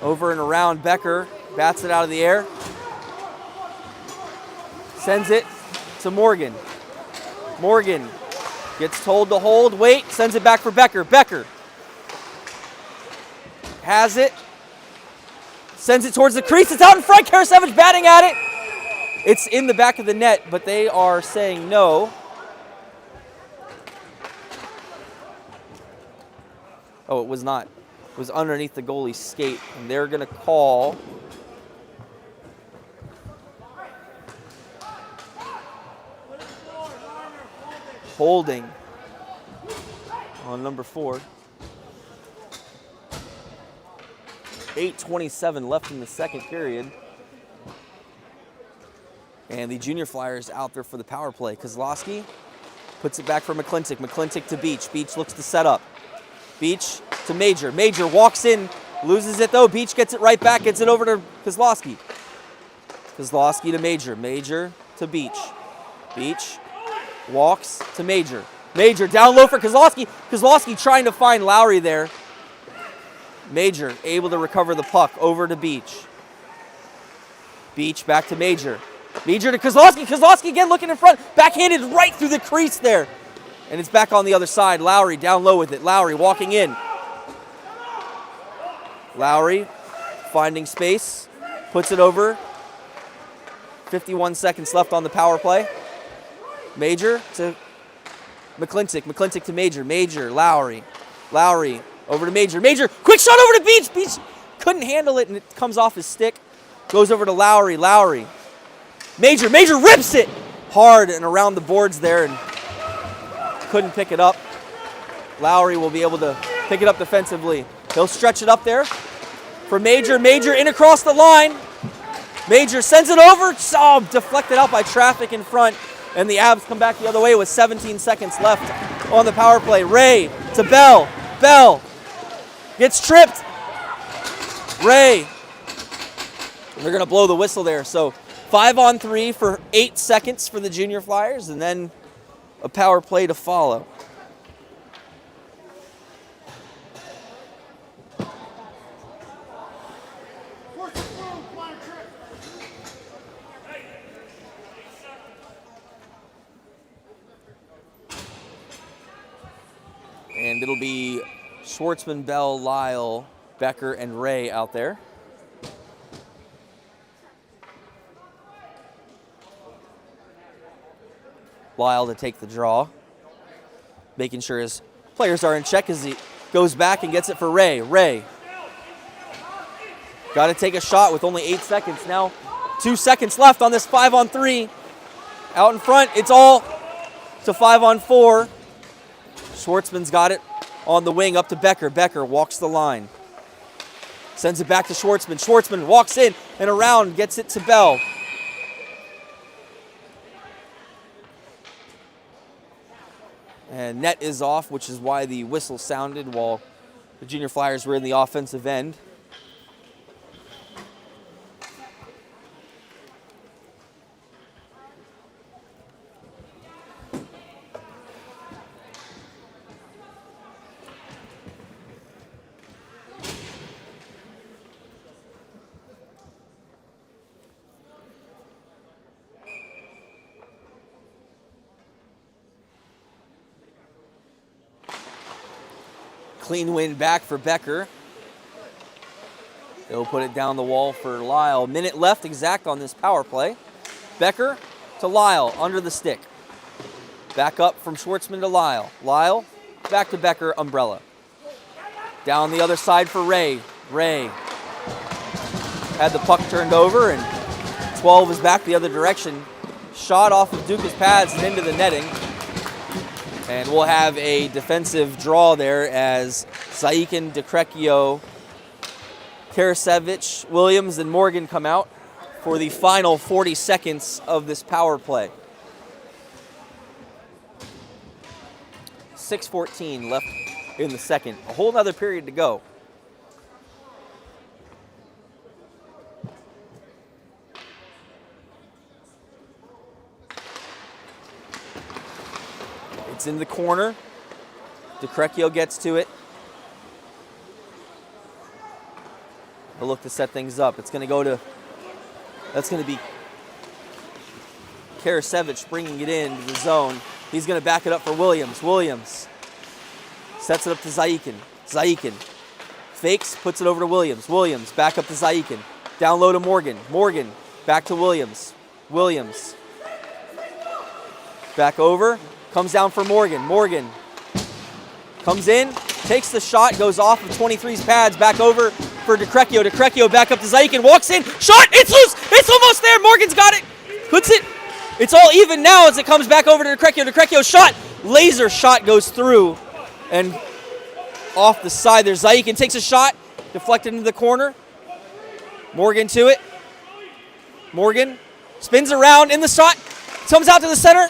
A: Over and around, Becker bats it out of the air. Sends it to Morgan. Morgan gets told to hold, wait, sends it back for Becker. Becker has it, sends it towards the crease. It's out in front. Karasevich batting at it. It's in the back of the net, but they are saying no. Oh, it was not. It was underneath the goalie's skate, and they're going to call. Holding on number 4. 8:27 left in the second period. And the Junior Flyers out there for the power play. Kozlowski puts it back for McClintock. McClintock to Beach. Beach looks to set up. Beach to Major. Major walks in, loses it though. Beach gets it right back, gets it over to Kozlowski. Kozlowski to Major. Major to Beach. Beach walks to Major. Major down low for Kozlowski. Kozlowski trying to find Lowry there. Major able to recover the puck over to Beach. Beach back to Major. Major to Kozlowski. Kozlowski again looking in front. Backhanded right through the crease there. And it's back on the other side. Lowry down low with it. Lowry walking in. Lowry finding space. Puts it over. 51 seconds left on the power play. Major to McClintock. McClintock to Major. Major. Lowry. Lowry over to Major. Major. Quick shot over to Beach. Beach couldn't handle it and it comes off his stick. Goes over to Lowry. Lowry. Major. Major rips it hard and around the boards there and couldn't pick it up. Lowry will be able to pick it up defensively. He'll stretch it up there for Major. Major in across the line. Major sends it over. Oh, deflected out by traffic in front. And the Avs come back the other way with 17 seconds left on the power play. Ray to Bell. Bell gets tripped. Ray. They're going to blow the whistle there. So 5-on-3 for 8 seconds for the Junior Flyers, and then a power play to follow. And it'll be Schwartzman, Bell, Lyle, Becker, and Ray out there. Lyle to take the draw, making sure his players are in check as he goes back and gets it for Ray. Ray got to take a shot with only 8 seconds. Now 2 seconds left on this 5-on-3. Out in front, it's all to 5-on-4. Schwartzman's got it on the wing up to Becker. Becker walks the line. Sends it back to Schwartzman. Schwartzman walks in and around, gets it to Bell. And net is off, which is why the whistle sounded while the Junior Flyers were in the offensive end. Clean win back for Becker. They'll put it down the wall for Lyle. Minute left exact on this power play. Becker to Lyle, under the stick. Back up from Schwartzman to Lyle. Lyle, back to Becker, umbrella. Down the other side for Ray. Ray had the puck turned over and 12 is back the other direction. Shot off of Duca's pads and into the netting. And we'll have a defensive draw there as Zaikin, DeCrecchio, Karasevich, Williams, and Morgan come out for the final 40 seconds of this power play. 6:14 left in the second. A whole nother period to go. It's in the corner. DeCrecchio gets to it. He'll look to set things up. It's going to go to, that's going to be Karasevich bringing it into the zone. He's going to back it up for Williams. Williams sets it up to Zaikin. Zaikin fakes, puts it over to Williams. Williams back up to Zaikin. Down low to Morgan. Morgan back to Williams. Williams back over. Comes down for Morgan. Morgan comes in, takes the shot, goes off of 23's pads, back over for DeCrecchio. DeCrecchio back up to Zaikin, walks in, shot, it's loose, it's almost there, Morgan's got it, puts it, it's all even now as it comes back over to DeCrecchio. DeCrecchio shot, laser shot goes through and off the side there. Zaikin takes a shot, deflected into the corner. Morgan to it. Morgan spins around in the shot, comes out to the center,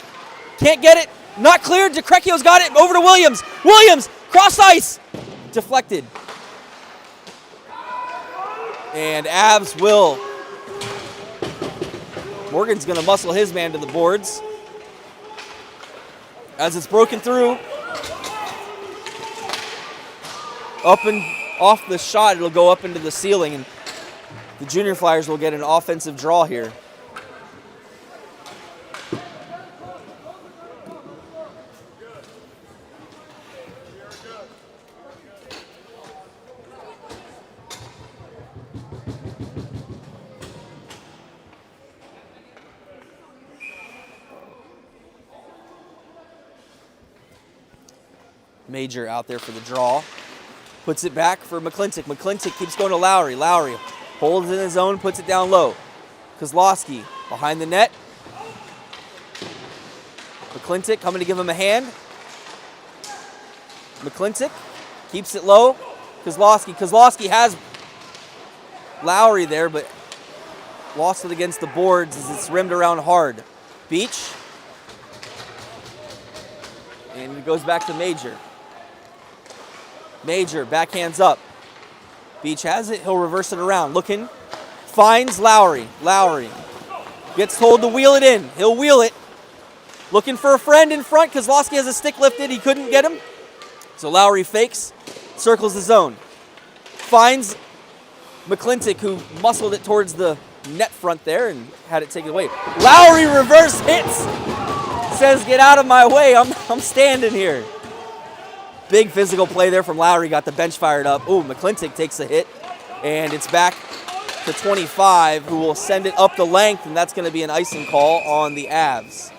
A: can't get it, not cleared. DeCrecchio's got it, over to Williams. Williams, cross ice, deflected. And Avs will. Morgan's gonna muscle his man to the boards. As it's broken through. Up and off the shot, it'll go up into the ceiling, and the Junior Flyers will get an offensive draw here. Major out there for the draw. Puts it back for McClintock. McClintock keeps going to Lowry. Lowry holds in his zone, puts it down low. Kozlowski behind the net. McClintock coming to give him a hand. McClintock keeps it low. Kozlowski has Lowry there, but lost it against the boards as it's rimmed around hard. Beach. And it goes back to Major. Major, backhands up. Beach has it, he'll reverse it around. Looking, finds Lowry. Lowry gets told to wheel it in. He'll wheel it. Looking for a friend in front. Kozlowski has a stick lifted, he couldn't get him. So Lowry fakes, circles the zone. Finds McClintock, who muscled it towards the net front there and had it taken away. Lowry reverse hits. Says, get out of my way, I'm standing here. Big physical play there from Lowry, got the bench fired up. Ooh, McClintock takes a hit, and it's back to 25, who will send it up the length, and that's going to be an icing call on the Avs.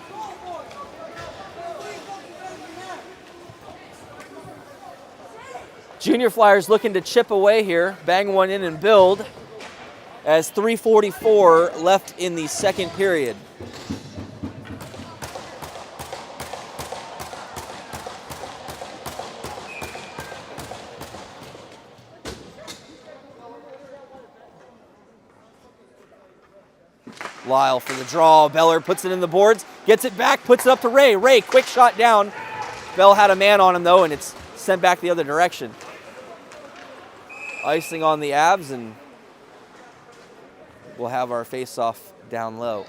A: Junior Flyers looking to chip away here, bang one in and build, as 3:44 left in the second period. Lyle for the draw. Beller puts it in the boards, gets it back, puts it up to Ray. Ray, quick shot down. Bell had a man on him though, and it's sent back the other direction. Icing on the Avs, and we'll have our face-off down low.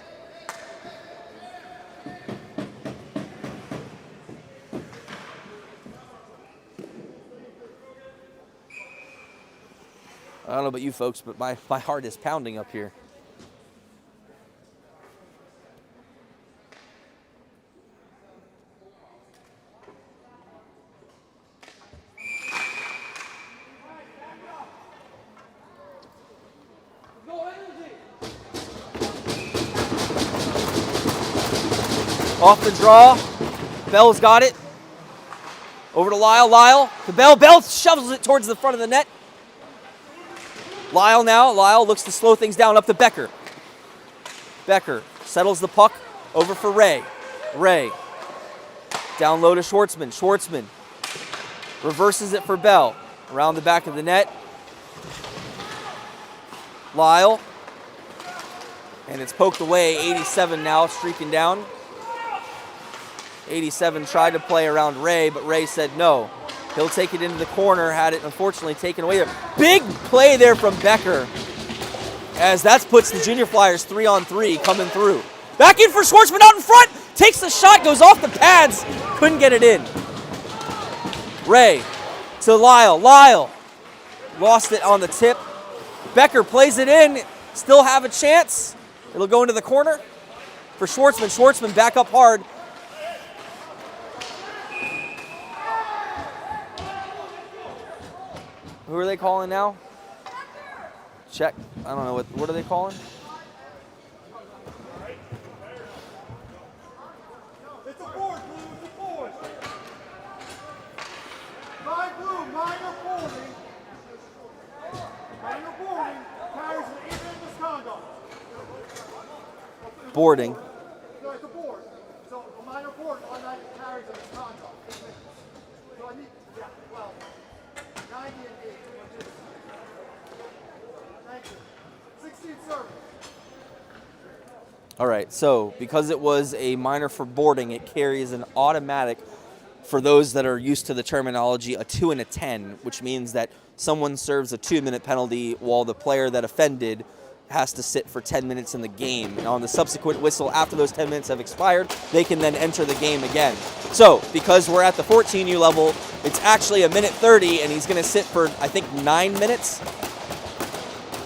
A: I don't know about you folks, but my heart is pounding up here. Off the draw. Bell's got it. Over to Lyle. Lyle to Bell. Bell shovels it towards the front of the net. Lyle now. Lyle looks to slow things down up to Becker. Becker settles the puck over for Ray. Ray down low to Schwartzman. Schwartzman reverses it for Bell. Around the back of the net. Lyle. And it's poked away. 87 now, streaking down. 87 tried to play around Ray, but Ray said no. He'll take it into the corner, had it unfortunately taken away there. Big play there from Becker, as that puts the Junior Flyers 3-on-3 coming through. Back in for Schwartzman out in front, takes the shot, goes off the pads, couldn't get it in. Ray to Lyle. Lyle lost it on the tip. Becker plays it in, still have a chance. It'll go into the corner for Schwartzman. Schwartzman back up hard. Who are they calling now? Check. I don't know. What are they calling?
B: It's a board, Blue. It's a board. By Blue, minor boarding. Minor boarding carries an even misconduct.
A: Boarding.
B: No, it's a board. So a minor board automatically carries a misconduct.
A: All right, so because it was a minor for boarding, it carries an automatic, for those that are used to the terminology, a 2 and a 10, which means that someone serves a 2-minute penalty while the player that offended has to sit for 10 minutes in the game. And on the subsequent whistle, after those 10 minutes have expired, they can then enter the game again. So because we're at the 14U level, it's actually 1:30, and he's going to sit for, I think, 9 minutes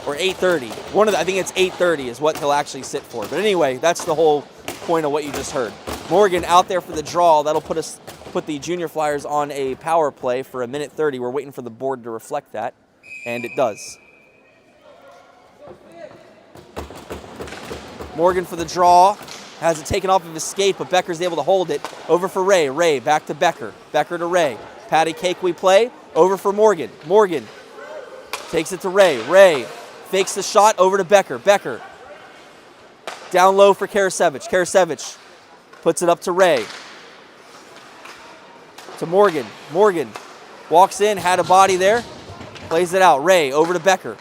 A: or 8:30. I think it's 8:30 is what he'll actually sit for. But anyway, that's the whole point of what you just heard. Morgan out there for the draw. That'll put the Junior Flyers on a power play for 1:30. We're waiting for the board to reflect that, and it does. Morgan for the draw. Has it taken off of his skate, but Becker's able to hold it. Over for Ray. Ray back to Becker. Becker to Ray. Patty cake we play. Over for Morgan. Morgan takes it to Ray. Ray fakes the shot over to Becker. Becker down low for Karasevich. Karasevich puts it up to Ray. To Morgan. Morgan walks in, had a body there. Plays it out. Ray over to Becker.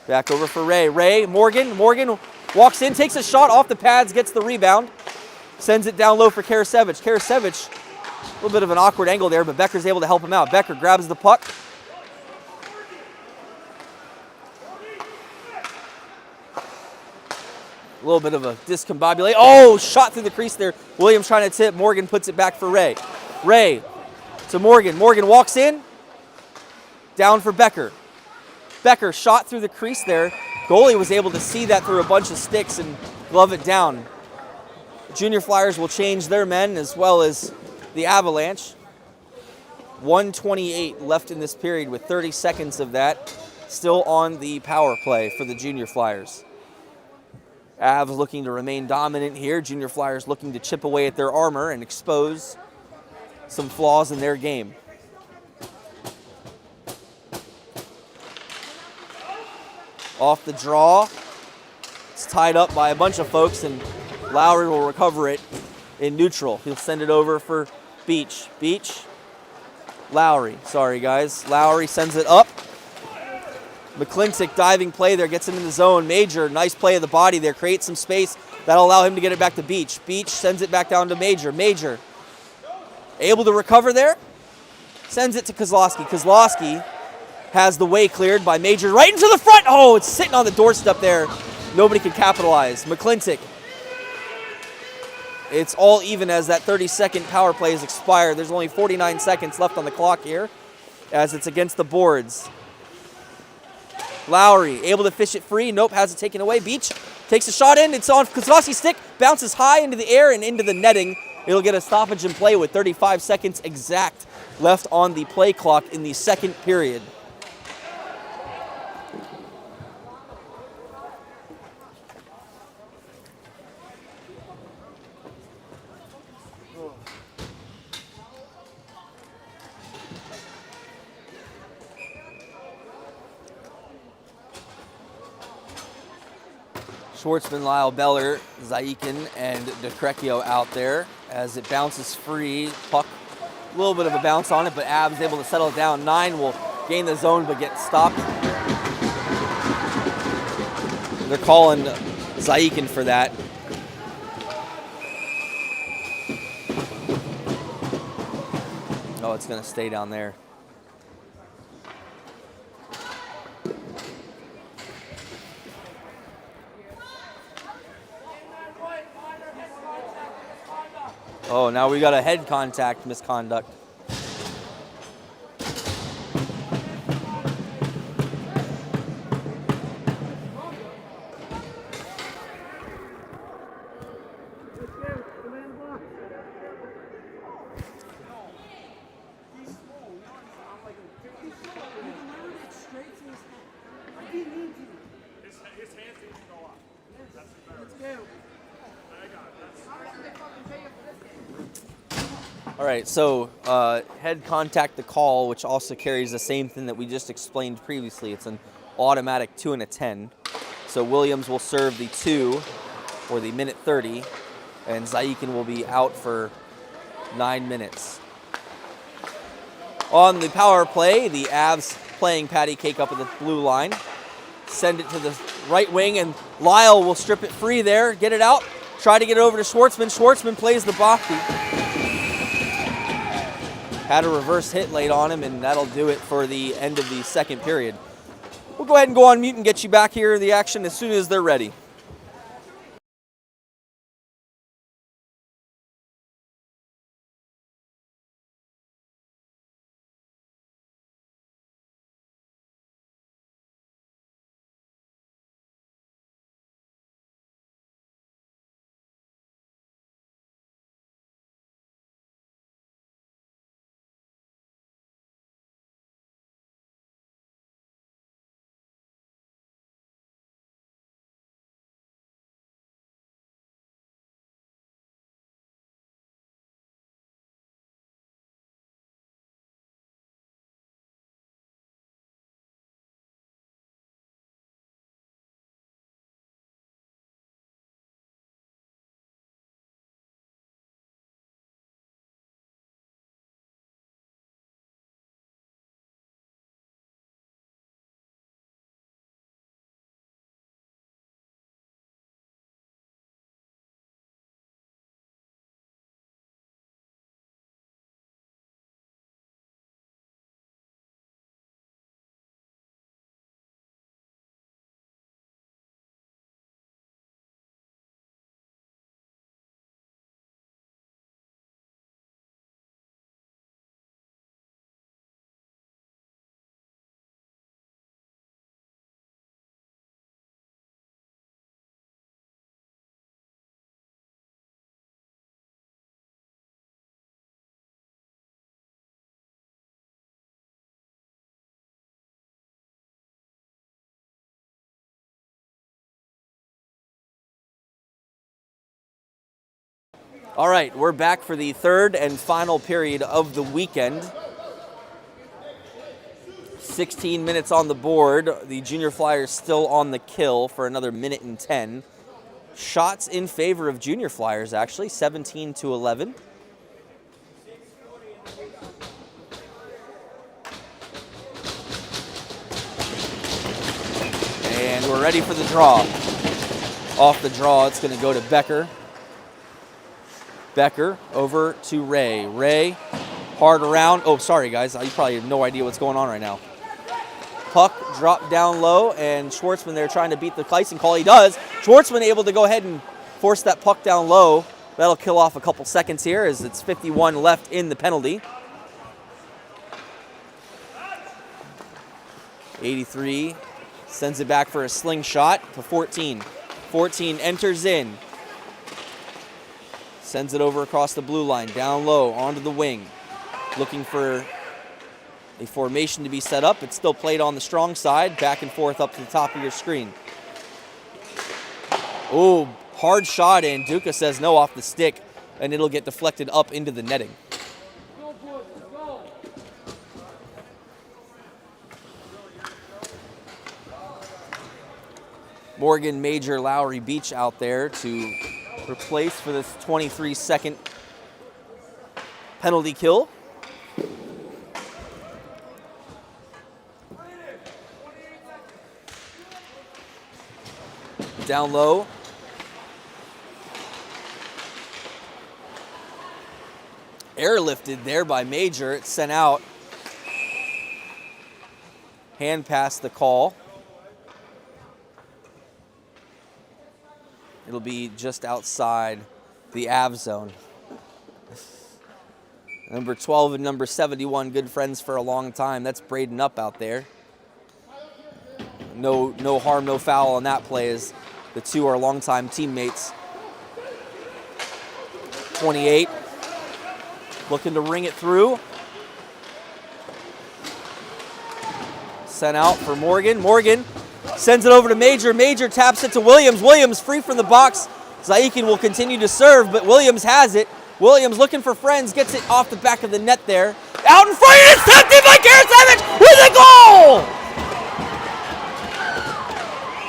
A: Back over for Ray. Ray, Morgan. Morgan walks in, takes a shot off the pads, gets the rebound. Sends it down low for Karasevich. Karasevich, a little bit of an awkward angle there, but Becker's able to help him out. Becker grabs the puck. A little bit of a discombobulate. Oh, shot through the crease there. Williams trying to tip. Morgan puts it back for Ray. Ray to Morgan. Morgan walks in. Down for Becker. Becker shot through the crease there. Goalie was able to see that through a bunch of sticks and glove it down. Junior Flyers will change their men as well as the Avalanche. 1:28 left in this period with 30 seconds of that still on the power play for the Junior Flyers. Avs looking to remain dominant here. Junior Flyers looking to chip away at their armor and expose some flaws in their game. Off the draw. It's tied up by a bunch of folks, and Lowry will recover it in neutral. He'll send it over for Beach. Beach. Lowry. Sorry, guys. Lowry sends it up. McClintock diving play there, gets him in the zone. Major, nice play of the body there, creates some space. That'll allow him to get it back to Beach. Beach sends it back down to Major. Major able to recover there. Sends it to Kozlowski. Kozlowski has the way cleared by Major right into the front. Oh, it's sitting on the doorstep there. Nobody could capitalize. McClintock. It's all even as that 30-second power play has expired. There's only 49 seconds left on the clock here as it's against the boards. Lowry able to fish it free. Nope, has it taken away. Beach takes a shot in. It's on Kozlowski's stick. Bounces high into the air and into the netting. It'll get a stoppage in play with 35 seconds exact left on the play clock in the second period. Schwartzman, Lyle, Beller, Zaikin, and DeCrecchio out there as it bounces free. Puck, a little bit of a bounce on it, but Avs able to settle it down. 9 will gain the zone but get stopped. They're calling Zaikin for that. Oh, it's going to stay down there. Oh, now we got a head contact misconduct. All right, so head contact the call, which also carries the same thing that we just explained previously. It's an automatic 2 and a 10. So Williams will serve the 2 for the 1:30, and Zaikin will be out for 9 minutes. On the power play, the Avs playing patty cake up at the blue line. Send it to the right wing, and Lyle will strip it free there, get it out, try to get it over to Schwartzman. Schwartzman plays the Bhakti. Had a reverse hit late on him, and that'll do it for the end of the second period. We'll go ahead and go on mute and get you back here in the action as soon as they're ready. All right, we're back for the third and final period of the weekend. 16 minutes on the board. The Junior Flyers still on the kill for another minute and 10. Shots in favor of Junior Flyers, actually, 17-11. And we're ready for the draw. Off the draw, it's going to go to Becker. Becker over to Ray. Ray, hard around. Oh, sorry, guys. You probably have no idea what's going on right now. Puck dropped down low, and Schwartzman there trying to beat the icing call. He does. Schwartzman able to go ahead and force that puck down low. That'll kill off a couple seconds here as it's 51 left in the penalty. 83 sends it back for a slingshot to 14. 14 enters in. Sends it over across the blue line, down low, onto the wing. Looking for a formation to be set up. It's still played on the strong side, back and forth up to the top of your screen. Oh, hard shot, and Duca says no off the stick, and it'll get deflected up into the netting. Morgan, Major, Lowry, Beach out there to replace for this 23-second penalty kill. Down low. Airlifted there by Major. It's sent out. Hand pass the call. It'll be just outside the Av zone. Number 12 and number 71, good friends for a long time. That's Braden Up out there. No harm, no foul on that play as the two are longtime teammates. 28, looking to ring it through. Sent out for Morgan. Morgan sends it over to Major. Major taps it to Williams. Williams free from the box. Zaikin will continue to serve, but Williams has it. Williams looking for friends, gets it off the back of the net there. Out in front, it's tapped in by Karasavich with a goal!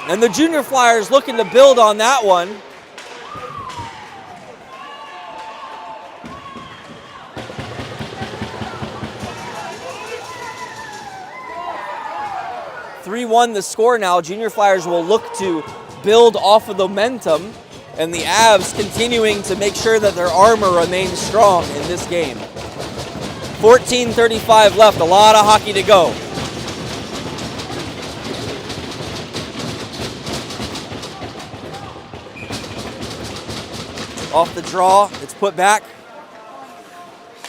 A: And the Junior Flyers looking to build on that one. 3-1 the score now. Junior Flyers will look to build off of the momentum, and the Avs continuing to make sure that their armor remains strong in this game. 14:35 left, a lot of hockey to go. Off the draw, it's put back.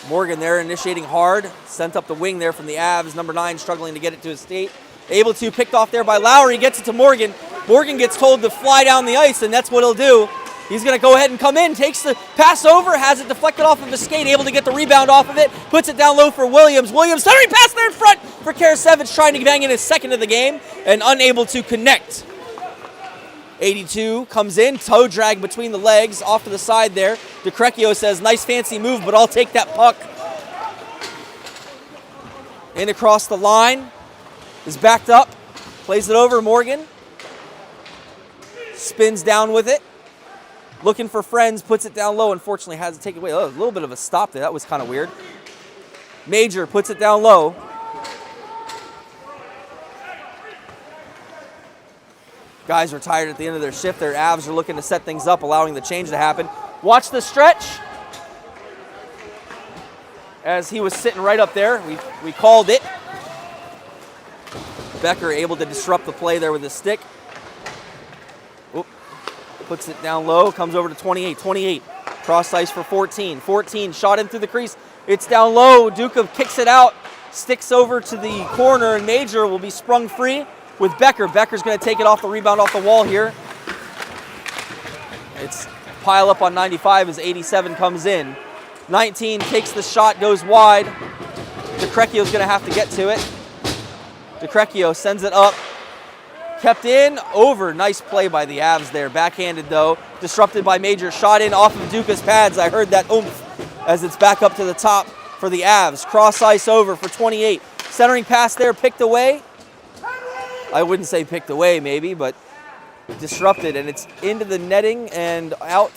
A: Morgan there initiating hard, sent up the wing there from the Avs. Number 9 struggling to get it to his state. Able to, picked off there by Lowry, gets it to Morgan. Morgan gets told to fly down the ice, and that's what he'll do. He's going to go ahead and come in, takes the pass over, has it deflected off of his skate, able to get the rebound off of it, puts it down low for Williams. Williams centering pass there in front for Karasevich, trying to bang in his second of the game, and unable to connect. 82 comes in, toe drag between the legs, off to the side there. DeCrecchio says, nice fancy move, but I'll take that puck. In across the line, is backed up, plays it over Morgan. Spins down with it. Looking for friends, puts it down low, unfortunately has to take it away. Oh, a little bit of a stop there, that was kind of weird. Major puts it down low. Guys are tired at the end of their shift. Their Avs are looking to set things up, allowing the change to happen. Watch the stretch. As he was sitting right up there, we called it. Becker able to disrupt the play there with his stick. Oop. Puts it down low, comes over to 28. 28, cross ice for 14. 14, shot in through the crease. It's down low. Duca kicks it out, sticks over to the corner, and Major will be sprung free with Becker. Becker's going to take it off the rebound off the wall here. It's pile up on 95 as 87 comes in. 19 takes the shot, goes wide. DeCrecchio's going to have to get to it. DeCrecchio sends it up. Kept in, over. Nice play by the Avs there. Backhanded though. Disrupted by Major. Shot in off of Duca's pads. I heard that oomph as it's back up to the top for the Avs. Cross ice over for 28. Centering pass there, picked away. I wouldn't say picked away maybe, but disrupted, and it's into the netting and out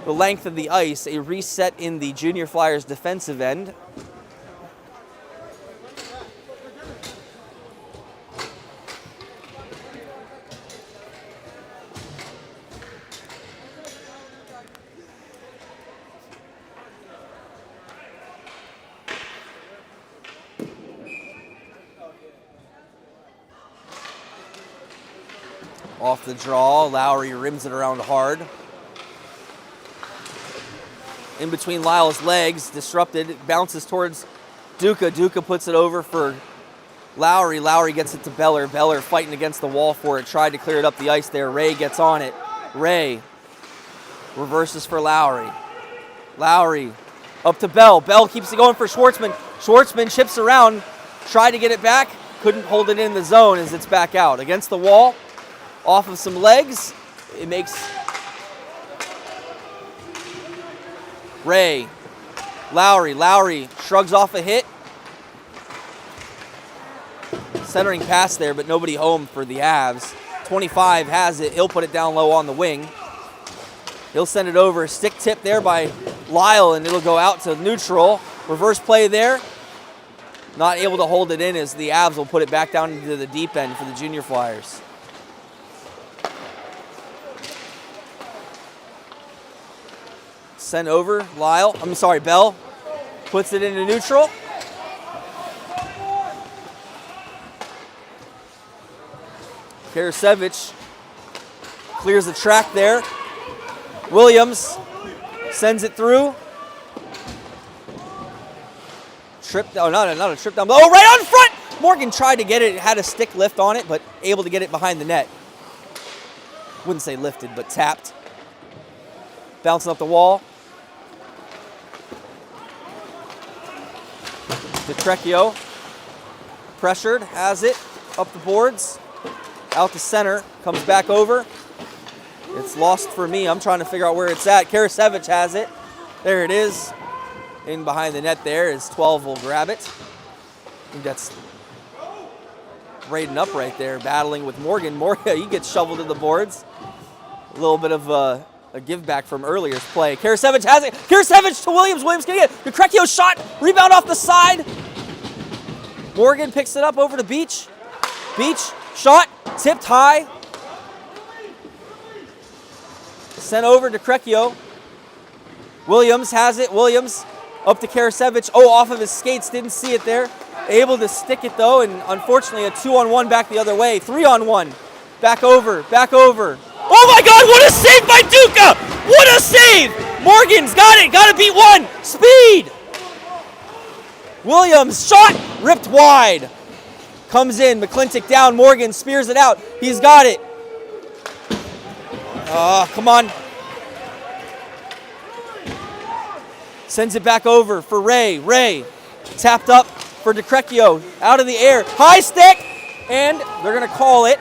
A: the length of the ice. A reset in the Junior Flyers defensive end. Off the draw, Lowry rims it around hard. In between Lyle's legs, disrupted, it bounces towards Duca. Duca puts it over for Lowry. Lowry gets it to Beller. Beller fighting against the wall for it, tried to clear it up the ice there. Ray gets on it. Ray reverses for Lowry. Lowry up to Bell. Bell keeps it going for Schwartzman. Schwartzman chips around, tried to get it back, couldn't hold it in the zone as it's back out. Against the wall. Off of some legs, it makes Ray, Lowry shrugs off a hit. Centering pass there, but nobody home for the Avs. 25 has it, he'll put it down low on the wing. He'll send it over, stick tip there by Lyle, and it'll go out to neutral. Reverse play there. Not able to hold it in as the Avs will put it back down into the deep end for the Junior Flyers. Sent over, Bell puts it into neutral. Karasevich clears the track there. Williams sends it through. Trip down, not a trip down. Oh, right on front! Morgan tried to get it, had a stick lift on it, but able to get it behind the net. Wouldn't say lifted, but tapped. Bouncing up the wall. DeCrecchio pressured, has it, up the boards, out to center, comes back over. It's lost for me. I'm trying to figure out where it's at. Karasevich has it. There it is. In behind the net there is 12 will grab it. I think that's Braden up right there, battling with Morgan. Morgan, he gets shoveled to the boards. A little bit of a give back from earlier's play. Karasevich has it. Karasevich to Williams. Williams can get it. DeCrecchio shot. Rebound off the side. Morgan picks it up over to Beach. Beach, shot, tipped high. Sent over to Crecchio. Williams has it. Williams up to Karasevich. Oh, off of his skates. Didn't see it there. Able to stick it though, and unfortunately a 2-on-1 back the other way. 3-on-1. Back over. Back over. Oh my God! What a save by Duca! What a save! Morgan's got it. Got to beat one. Speed. Williams shot. Ripped wide. Comes in. McClintock down. Morgan spears it out. He's got it. Come on. Sends it back over for Ray. Ray tapped up for DeCrecchio. Out of the air. High stick. And they're going to call it.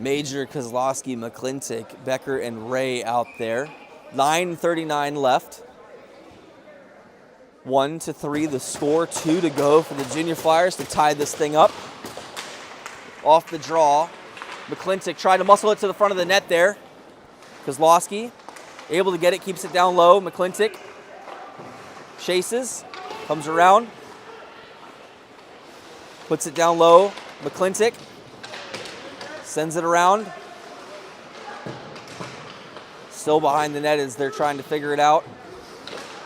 A: Major, Kozlowski, McClintock, Becker, and Ray out there. 9:39 left. 1-3 the score. 2 to go for the Junior Flyers to tie this thing up. Off the draw. McClintock tried to muscle it to the front of the net there. Kozlowski able to get it, keeps it down low. McClintock chases, comes around, puts it down low. McClintock sends it around. Still behind the net as they're trying to figure it out.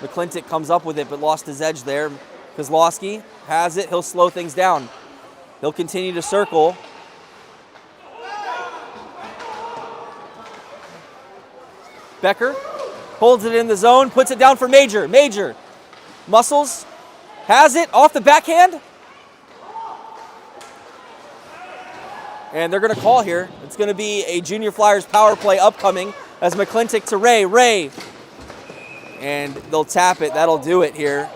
A: McClintock comes up with it but lost his edge there. Kozlowski has it. He'll slow things down. He'll continue to circle. Becker holds it in the zone, puts it down for Major. Major muscles, has it off the backhand. And they're going to call here. It's going to be a Junior Flyers power play upcoming as McClintock to Ray. Ray. And they'll tap it. That'll do it here.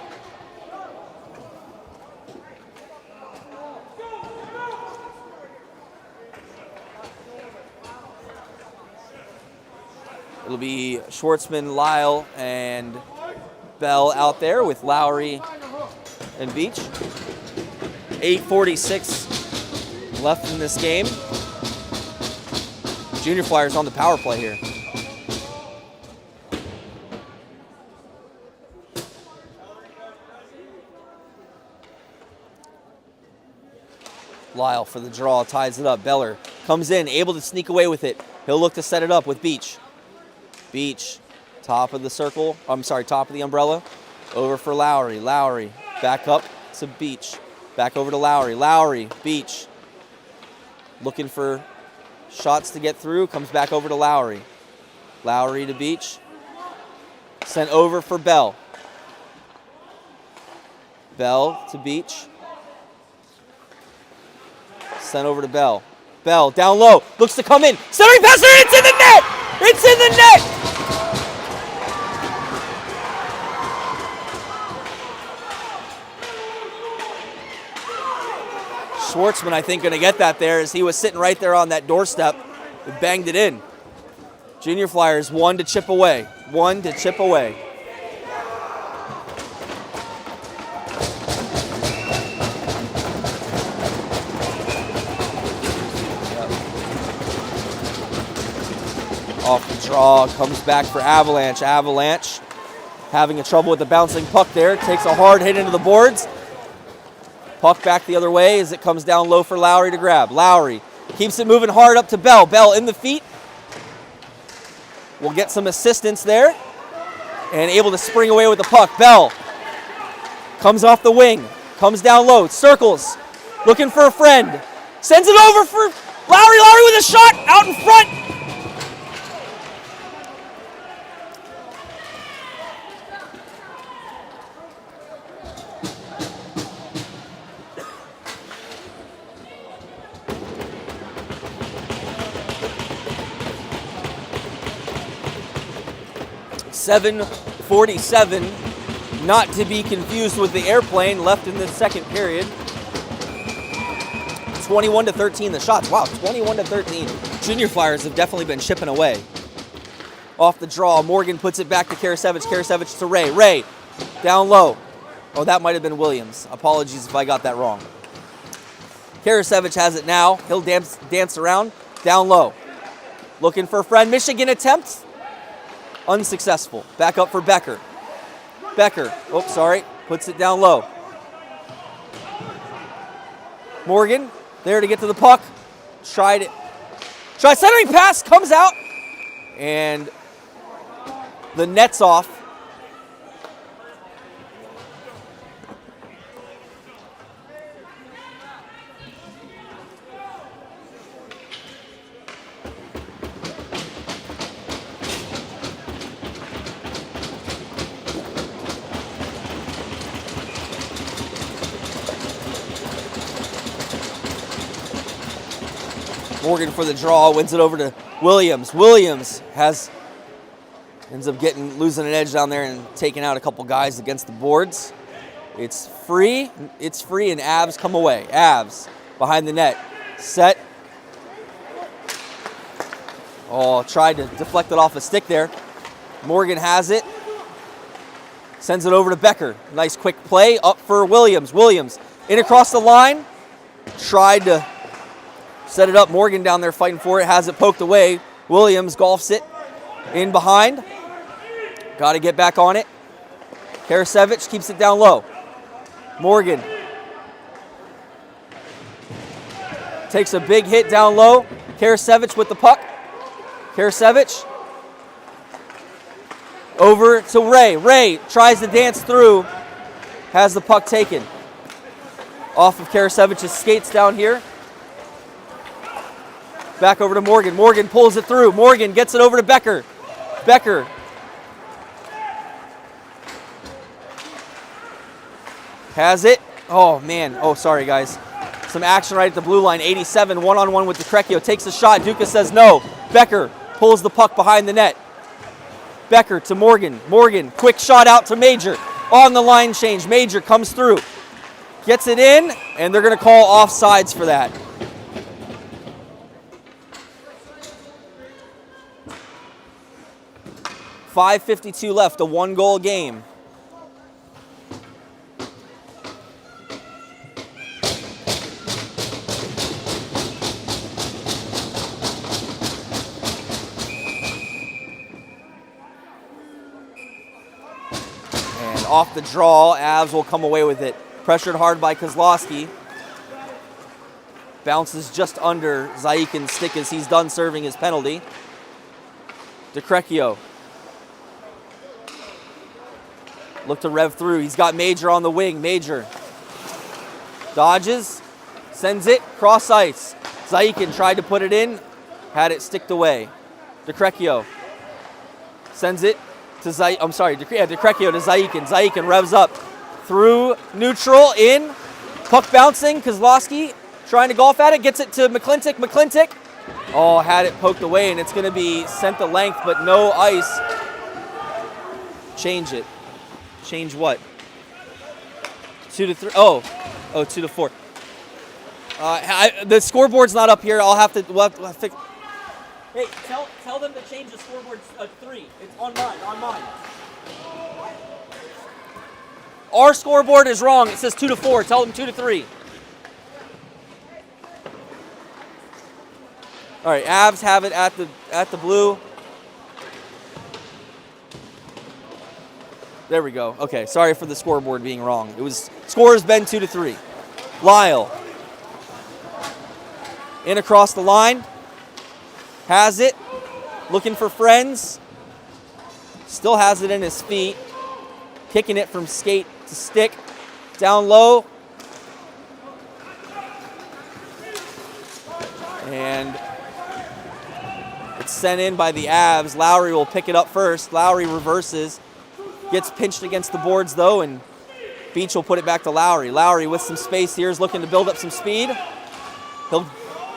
A: It'll be Schwartzman, Lyle, and Bell out there with Lowry and Beach. 8:46 left in this game. Junior Flyers on the power play here. Lyle for the draw, ties it up. Beller comes in, able to sneak away with it. He'll look to set it up with Beach. Beach, top of the circle. Top of the umbrella. Over for Lowry. Lowry, back up to Beach. Back over to Lowry. Lowry, Beach. Looking for shots to get through. Comes back over to Lowry. Lowry to Beach. Sent over for Bell. Bell to Beach. Sent over to Bell. Bell down low. Looks to come in. Centering pass. It's in the net. It's in the net. Schwartzman, I think, going to get that there as he was sitting right there on that doorstep. He banged it in. Junior Flyers, 1 to chip away. 1 to chip away. Off the draw, comes back for Avalanche. Avalanche having a trouble with the bouncing puck there. Takes a hard hit into the boards. Puck back the other way as it comes down low for Lowry to grab. Lowry keeps it moving hard up to Bell. Bell in the feet. Will get some assistance there. And able to spring away with the puck. Bell comes off the wing. Comes down low. Circles. Looking for a friend. Sends it over for Lowry. Lowry with a shot out in front. .47, not to be confused with the airplane left in the second period. 21-13 the shots. Wow, 21-13. Junior Flyers have definitely been chipping away. Off the draw, Morgan puts it back to Karasevich. Karasevich to Ray. Ray down low. Oh, that might have been Williams. Apologies if I got that wrong. Karasevich has it now. He'll dance around. Down low. Looking for a friend. Michigan attempt. Unsuccessful. Back up for Becker. Becker. Oops, sorry. Puts it down low. Morgan there to get to the puck. Try centering pass. Comes out. And the net's off. Morgan for the draw, wins it over to Williams. Williams ends up losing an edge down there and taking out a couple guys against the boards. It's free, and Avs come away. Avs behind the net, set. Oh, tried to deflect it off a stick there. Morgan has it, sends it over to Becker. Nice quick play, up for Williams. Williams in across the line, tried to set it up. Morgan down there fighting for it. Has it poked away. Williams golfs it in behind. Got to get back on it. Karasevich keeps it down low. Morgan takes a big hit down low. Karasevich with the puck. Karasevich over to Ray. Ray tries to dance through. Has the puck taken off of Karasevich's skates down here. Back over to Morgan. Morgan pulls it through. Morgan gets it over to Becker. Becker has it. Oh, man. Oh, sorry, guys. Some action right at the blue line. 87, one-on-one with DeCrecchio. Takes a shot. Duca says no. Becker pulls the puck behind the net. Becker to Morgan. Morgan, quick shot out to Major. On the line change. Major comes through. Gets it in, and they're going to call offsides for that. .552 left, a one-goal game. And off the draw, Avs will come away with it. Pressured hard by Kozlowski. Bounces just under Zaikin's stick as he's done serving his penalty. DeCrecchio. Look to rev through. He's got Major on the wing. Major dodges, sends it, cross ice. Zaikin tried to put it in, had it sticked away. DeCrecchio sends it to DeCrecchio to Zaikin. Zaikin revs up through neutral, in. Puck bouncing. Kozlowski trying to golf at it, gets it to McClintock. McClintock, oh, had it poked away, and it's going to be sent the length, but no ice. Change it. Change what? 2 to 3. Oh, 2 to 4. The scoreboard's not up here. We'll have to fix. Hey, tell them to change the scoreboard 3. It's on mine. Our scoreboard is wrong. It says 2 to 4. Tell them 2 to 3. All right, Avs have it at the blue. There we go. Okay, sorry for the scoreboard being wrong. Score has been 2 to 3. Lyle in across the line. Has it. Looking for friends. Still has it in his feet. Kicking it from skate to stick. Down low. And it's sent in by the Avs. Lowry will pick it up first. Lowry reverses. Gets pinched against the boards, though, and Beach will put it back to Lowry. Lowry with some space here is looking to build up some speed. He'll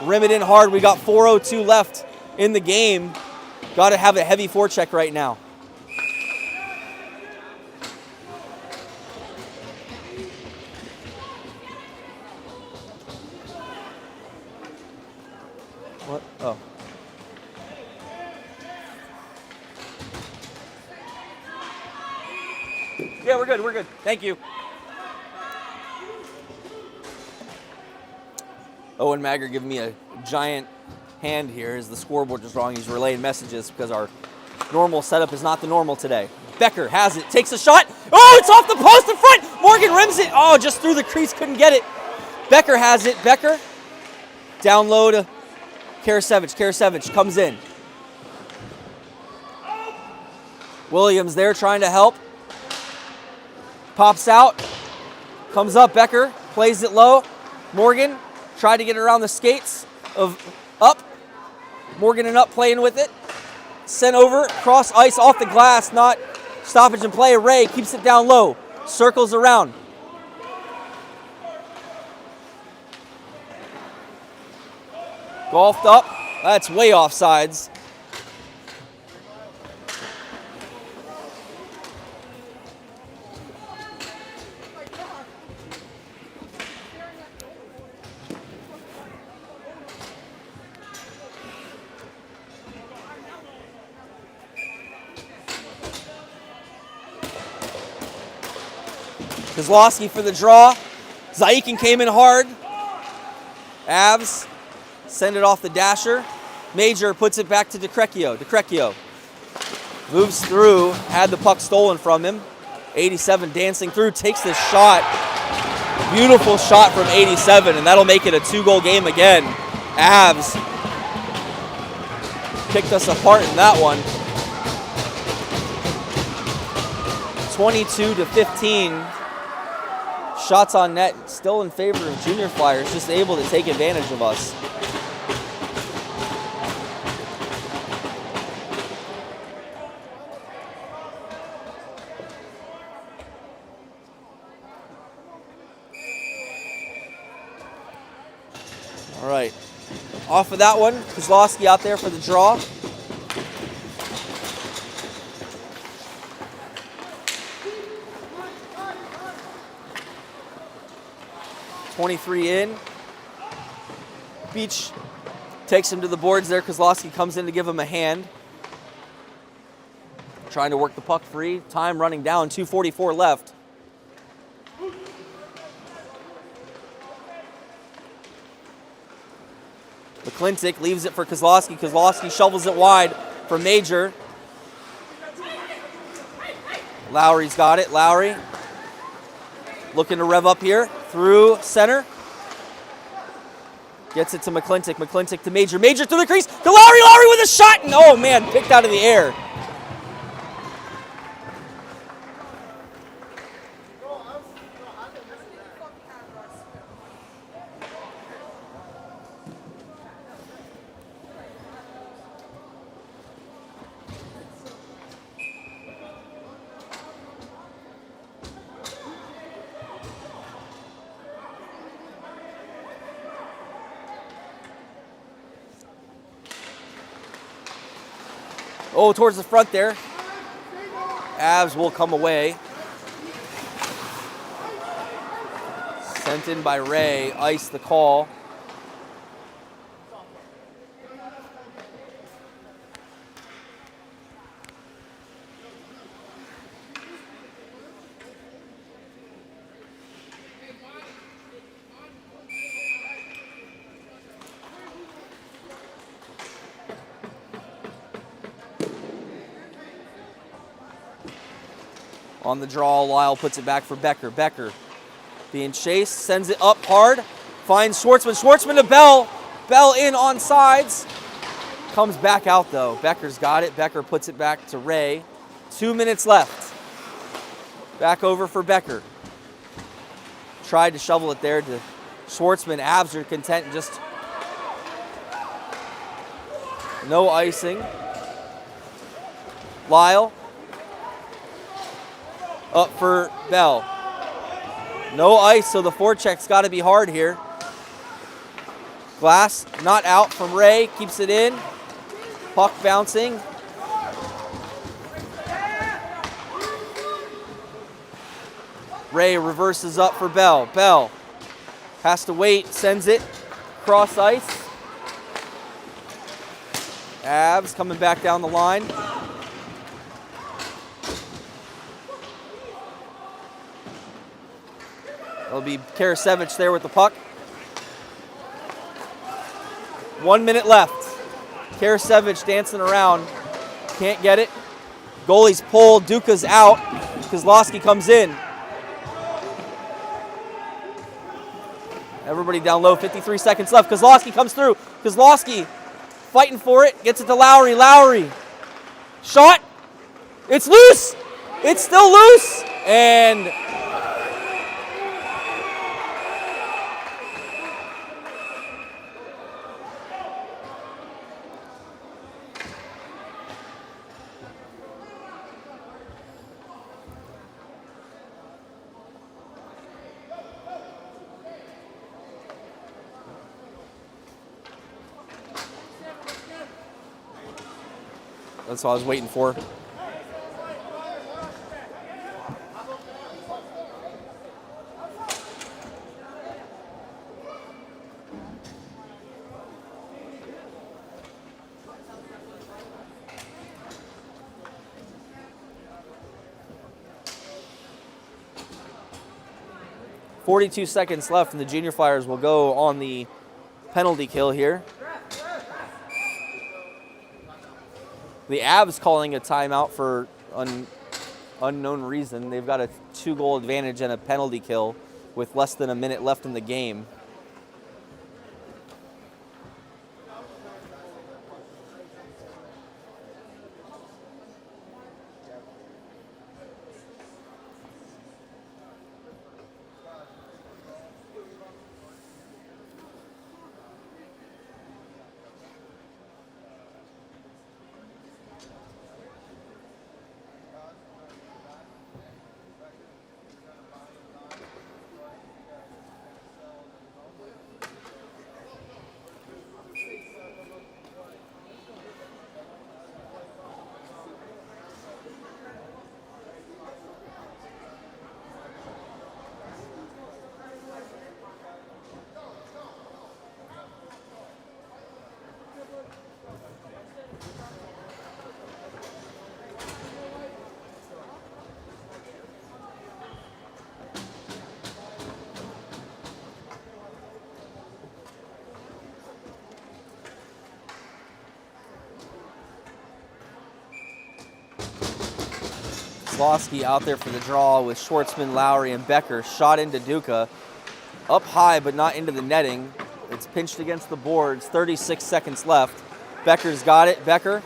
A: rim it in hard. We got 4:02 left in the game. Got to have a heavy forecheck right now. What? Oh. Yeah, we're good. Thank you. Owen Magger giving me a giant hand here as the scoreboard is wrong. He's relaying messages because our normal setup is not the normal today. Becker has it, takes a shot. Oh, it's off the post in front. Morgan rims it. Oh, just through the crease, couldn't get it. Becker has it. Becker down low to Karasevich. Karasevich comes in. Williams there trying to help. Pops out. Comes up. Becker plays it low. Morgan tried to get around the skates of Up. Morgan and Up playing with it. Sent over. Cross ice off the glass. Not stoppage and play. Ray keeps it down low. Circles around. Golfed up. That's way offsides. Kozlowski for the draw. Zaikin came in hard. Avs send it off the dasher. Major puts it back to DeCrecchio. DeCrecchio moves through, had the puck stolen from him. 87 dancing through, takes this shot. Beautiful shot from 87, and that'll make it a 2-goal game again. Avs picked us apart in that one. 22-15. Shots on net still in favor of Junior Flyers, just able to take advantage of us. All right, off of that one, Kozlowski out there for the draw. .23 in. Beach takes him to the boards there. Kozlowski comes in to give him a hand. Trying to work the puck free. Time running down, 2:44 left. McClintock leaves it for Kozlowski. Kozlowski shovels it wide for Major. Lowry's got it. Lowry looking to rev up here. Through center. Gets it to McClintock. McClintock to Major. Major through the crease. To Lowry. Lowry with a shot. And oh, man, picked out of the air. Oh, towards the front there. Avs will come away. Sent in by Ray. Ice the call. On the draw, Lyle puts it back for Becker. Becker being chased, sends it up hard, finds Schwartzman. Schwartzman to Bell. Bell in on sides. Comes back out though. Becker's got it. Becker puts it back to Ray. 2 minutes left. Back over for Becker. Tried to shovel it there to Schwartzman. Avs are content and just no icing. Lyle. Up for Bell. No ice, so the forecheck's got to be hard here. Glass not out from Ray. Keeps it in. Puck bouncing. Ray reverses up for Bell. Bell has to wait. Sends it. Cross ice. Avs coming back down the line. It'll be Karasevich there with the puck. 1 minute left. Karasevich dancing around. Can't get it. Goalie's pulled. Duka's out. Kozlowski comes in. Everybody down low. 53 seconds left. Kozlowski comes through. Kozlowski fighting for it. Gets it to Lowry. Lowry. Shot. It's loose. It's still loose. And that's what I was waiting for. .42 seconds left, and the Junior Flyers will go on the penalty kill here. The Avs calling a timeout for unknown reason. They've got a 2-goal advantage and a penalty kill with less than a minute left in the game. Kozlowski out there for the draw with Schwartzman, Lowry, and Becker. Shot into Duka. Up high, but not into the netting. It's pinched against the boards. 36 seconds left. Becker's got it. Becker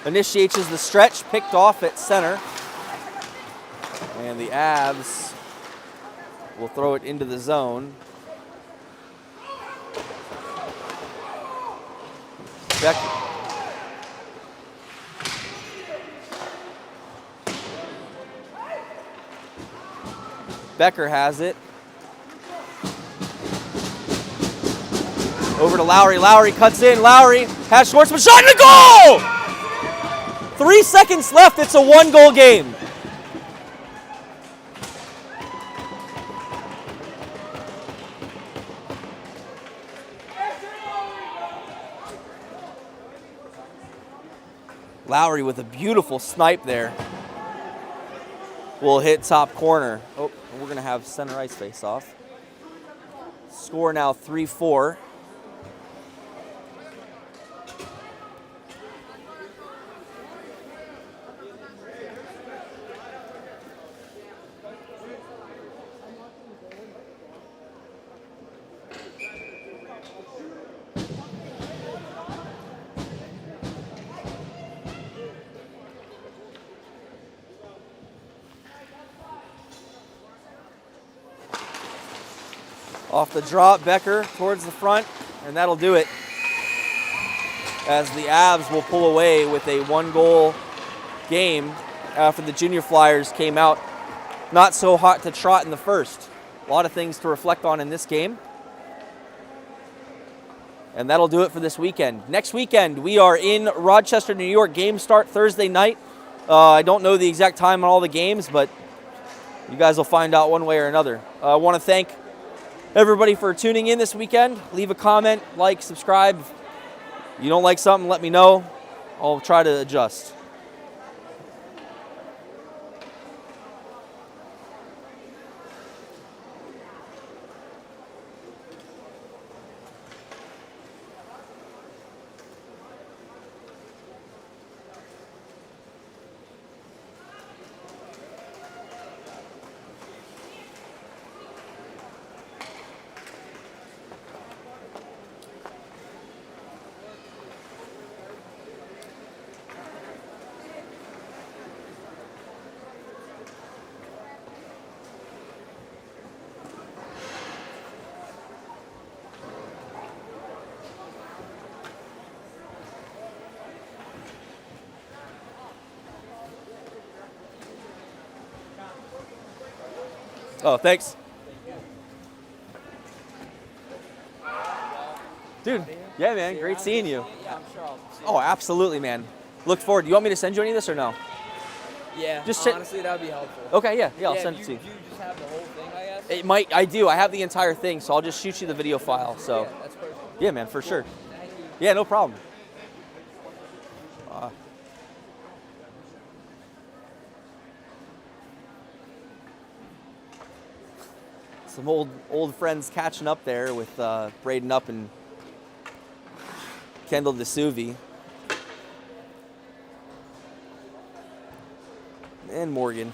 A: initiates the stretch. Picked off at center. And the Avs will throw it into the zone. Becker. Becker has it. Over to Lowry. Lowry cuts in. Lowry has Schwartzman. Shot and a goal! 3 seconds left. It's a 1-goal game. Lowry with a beautiful snipe there. Will hit top corner. Oh, we're going to have center ice face off. Score now 3-4. Off the drop, Becker towards the front, and that'll do it. As the Avs will pull away with a 1-goal game after the Junior Flyers came out not so hot to trot in the first. A lot of things to reflect on in this game. And that'll do it for this weekend. Next weekend, we are in Rochester, New York. Games start Thursday night. I don't know the exact time on all the games, but you guys will find out one way or another. I want to thank everybody for tuning in this weekend. Leave a comment, like, subscribe. If you don't like something, let me know. I'll try to adjust. Oh, thanks. Dude, yeah, man, great seeing you.
C: Yeah, I'm sure I'll see
A: Oh, absolutely, man. Look forward. Do you want me to send you any of this or no?
C: you. Yeah,
A: just sit-
C: honestly, that would be helpful.
A: Okay, yeah, I'll send
C: do
A: it to you.
C: Do you just have the whole thing, I guess?
A: It might, I do. I have the entire thing, so I'll just shoot you the video file. So,
C: Yeah, that's perfect.
A: yeah, man, for sure.
C: Thank you.
A: Yeah, no problem. Some old friends catching up there with Braden Up and Kendall DeSuvi. And Morgan.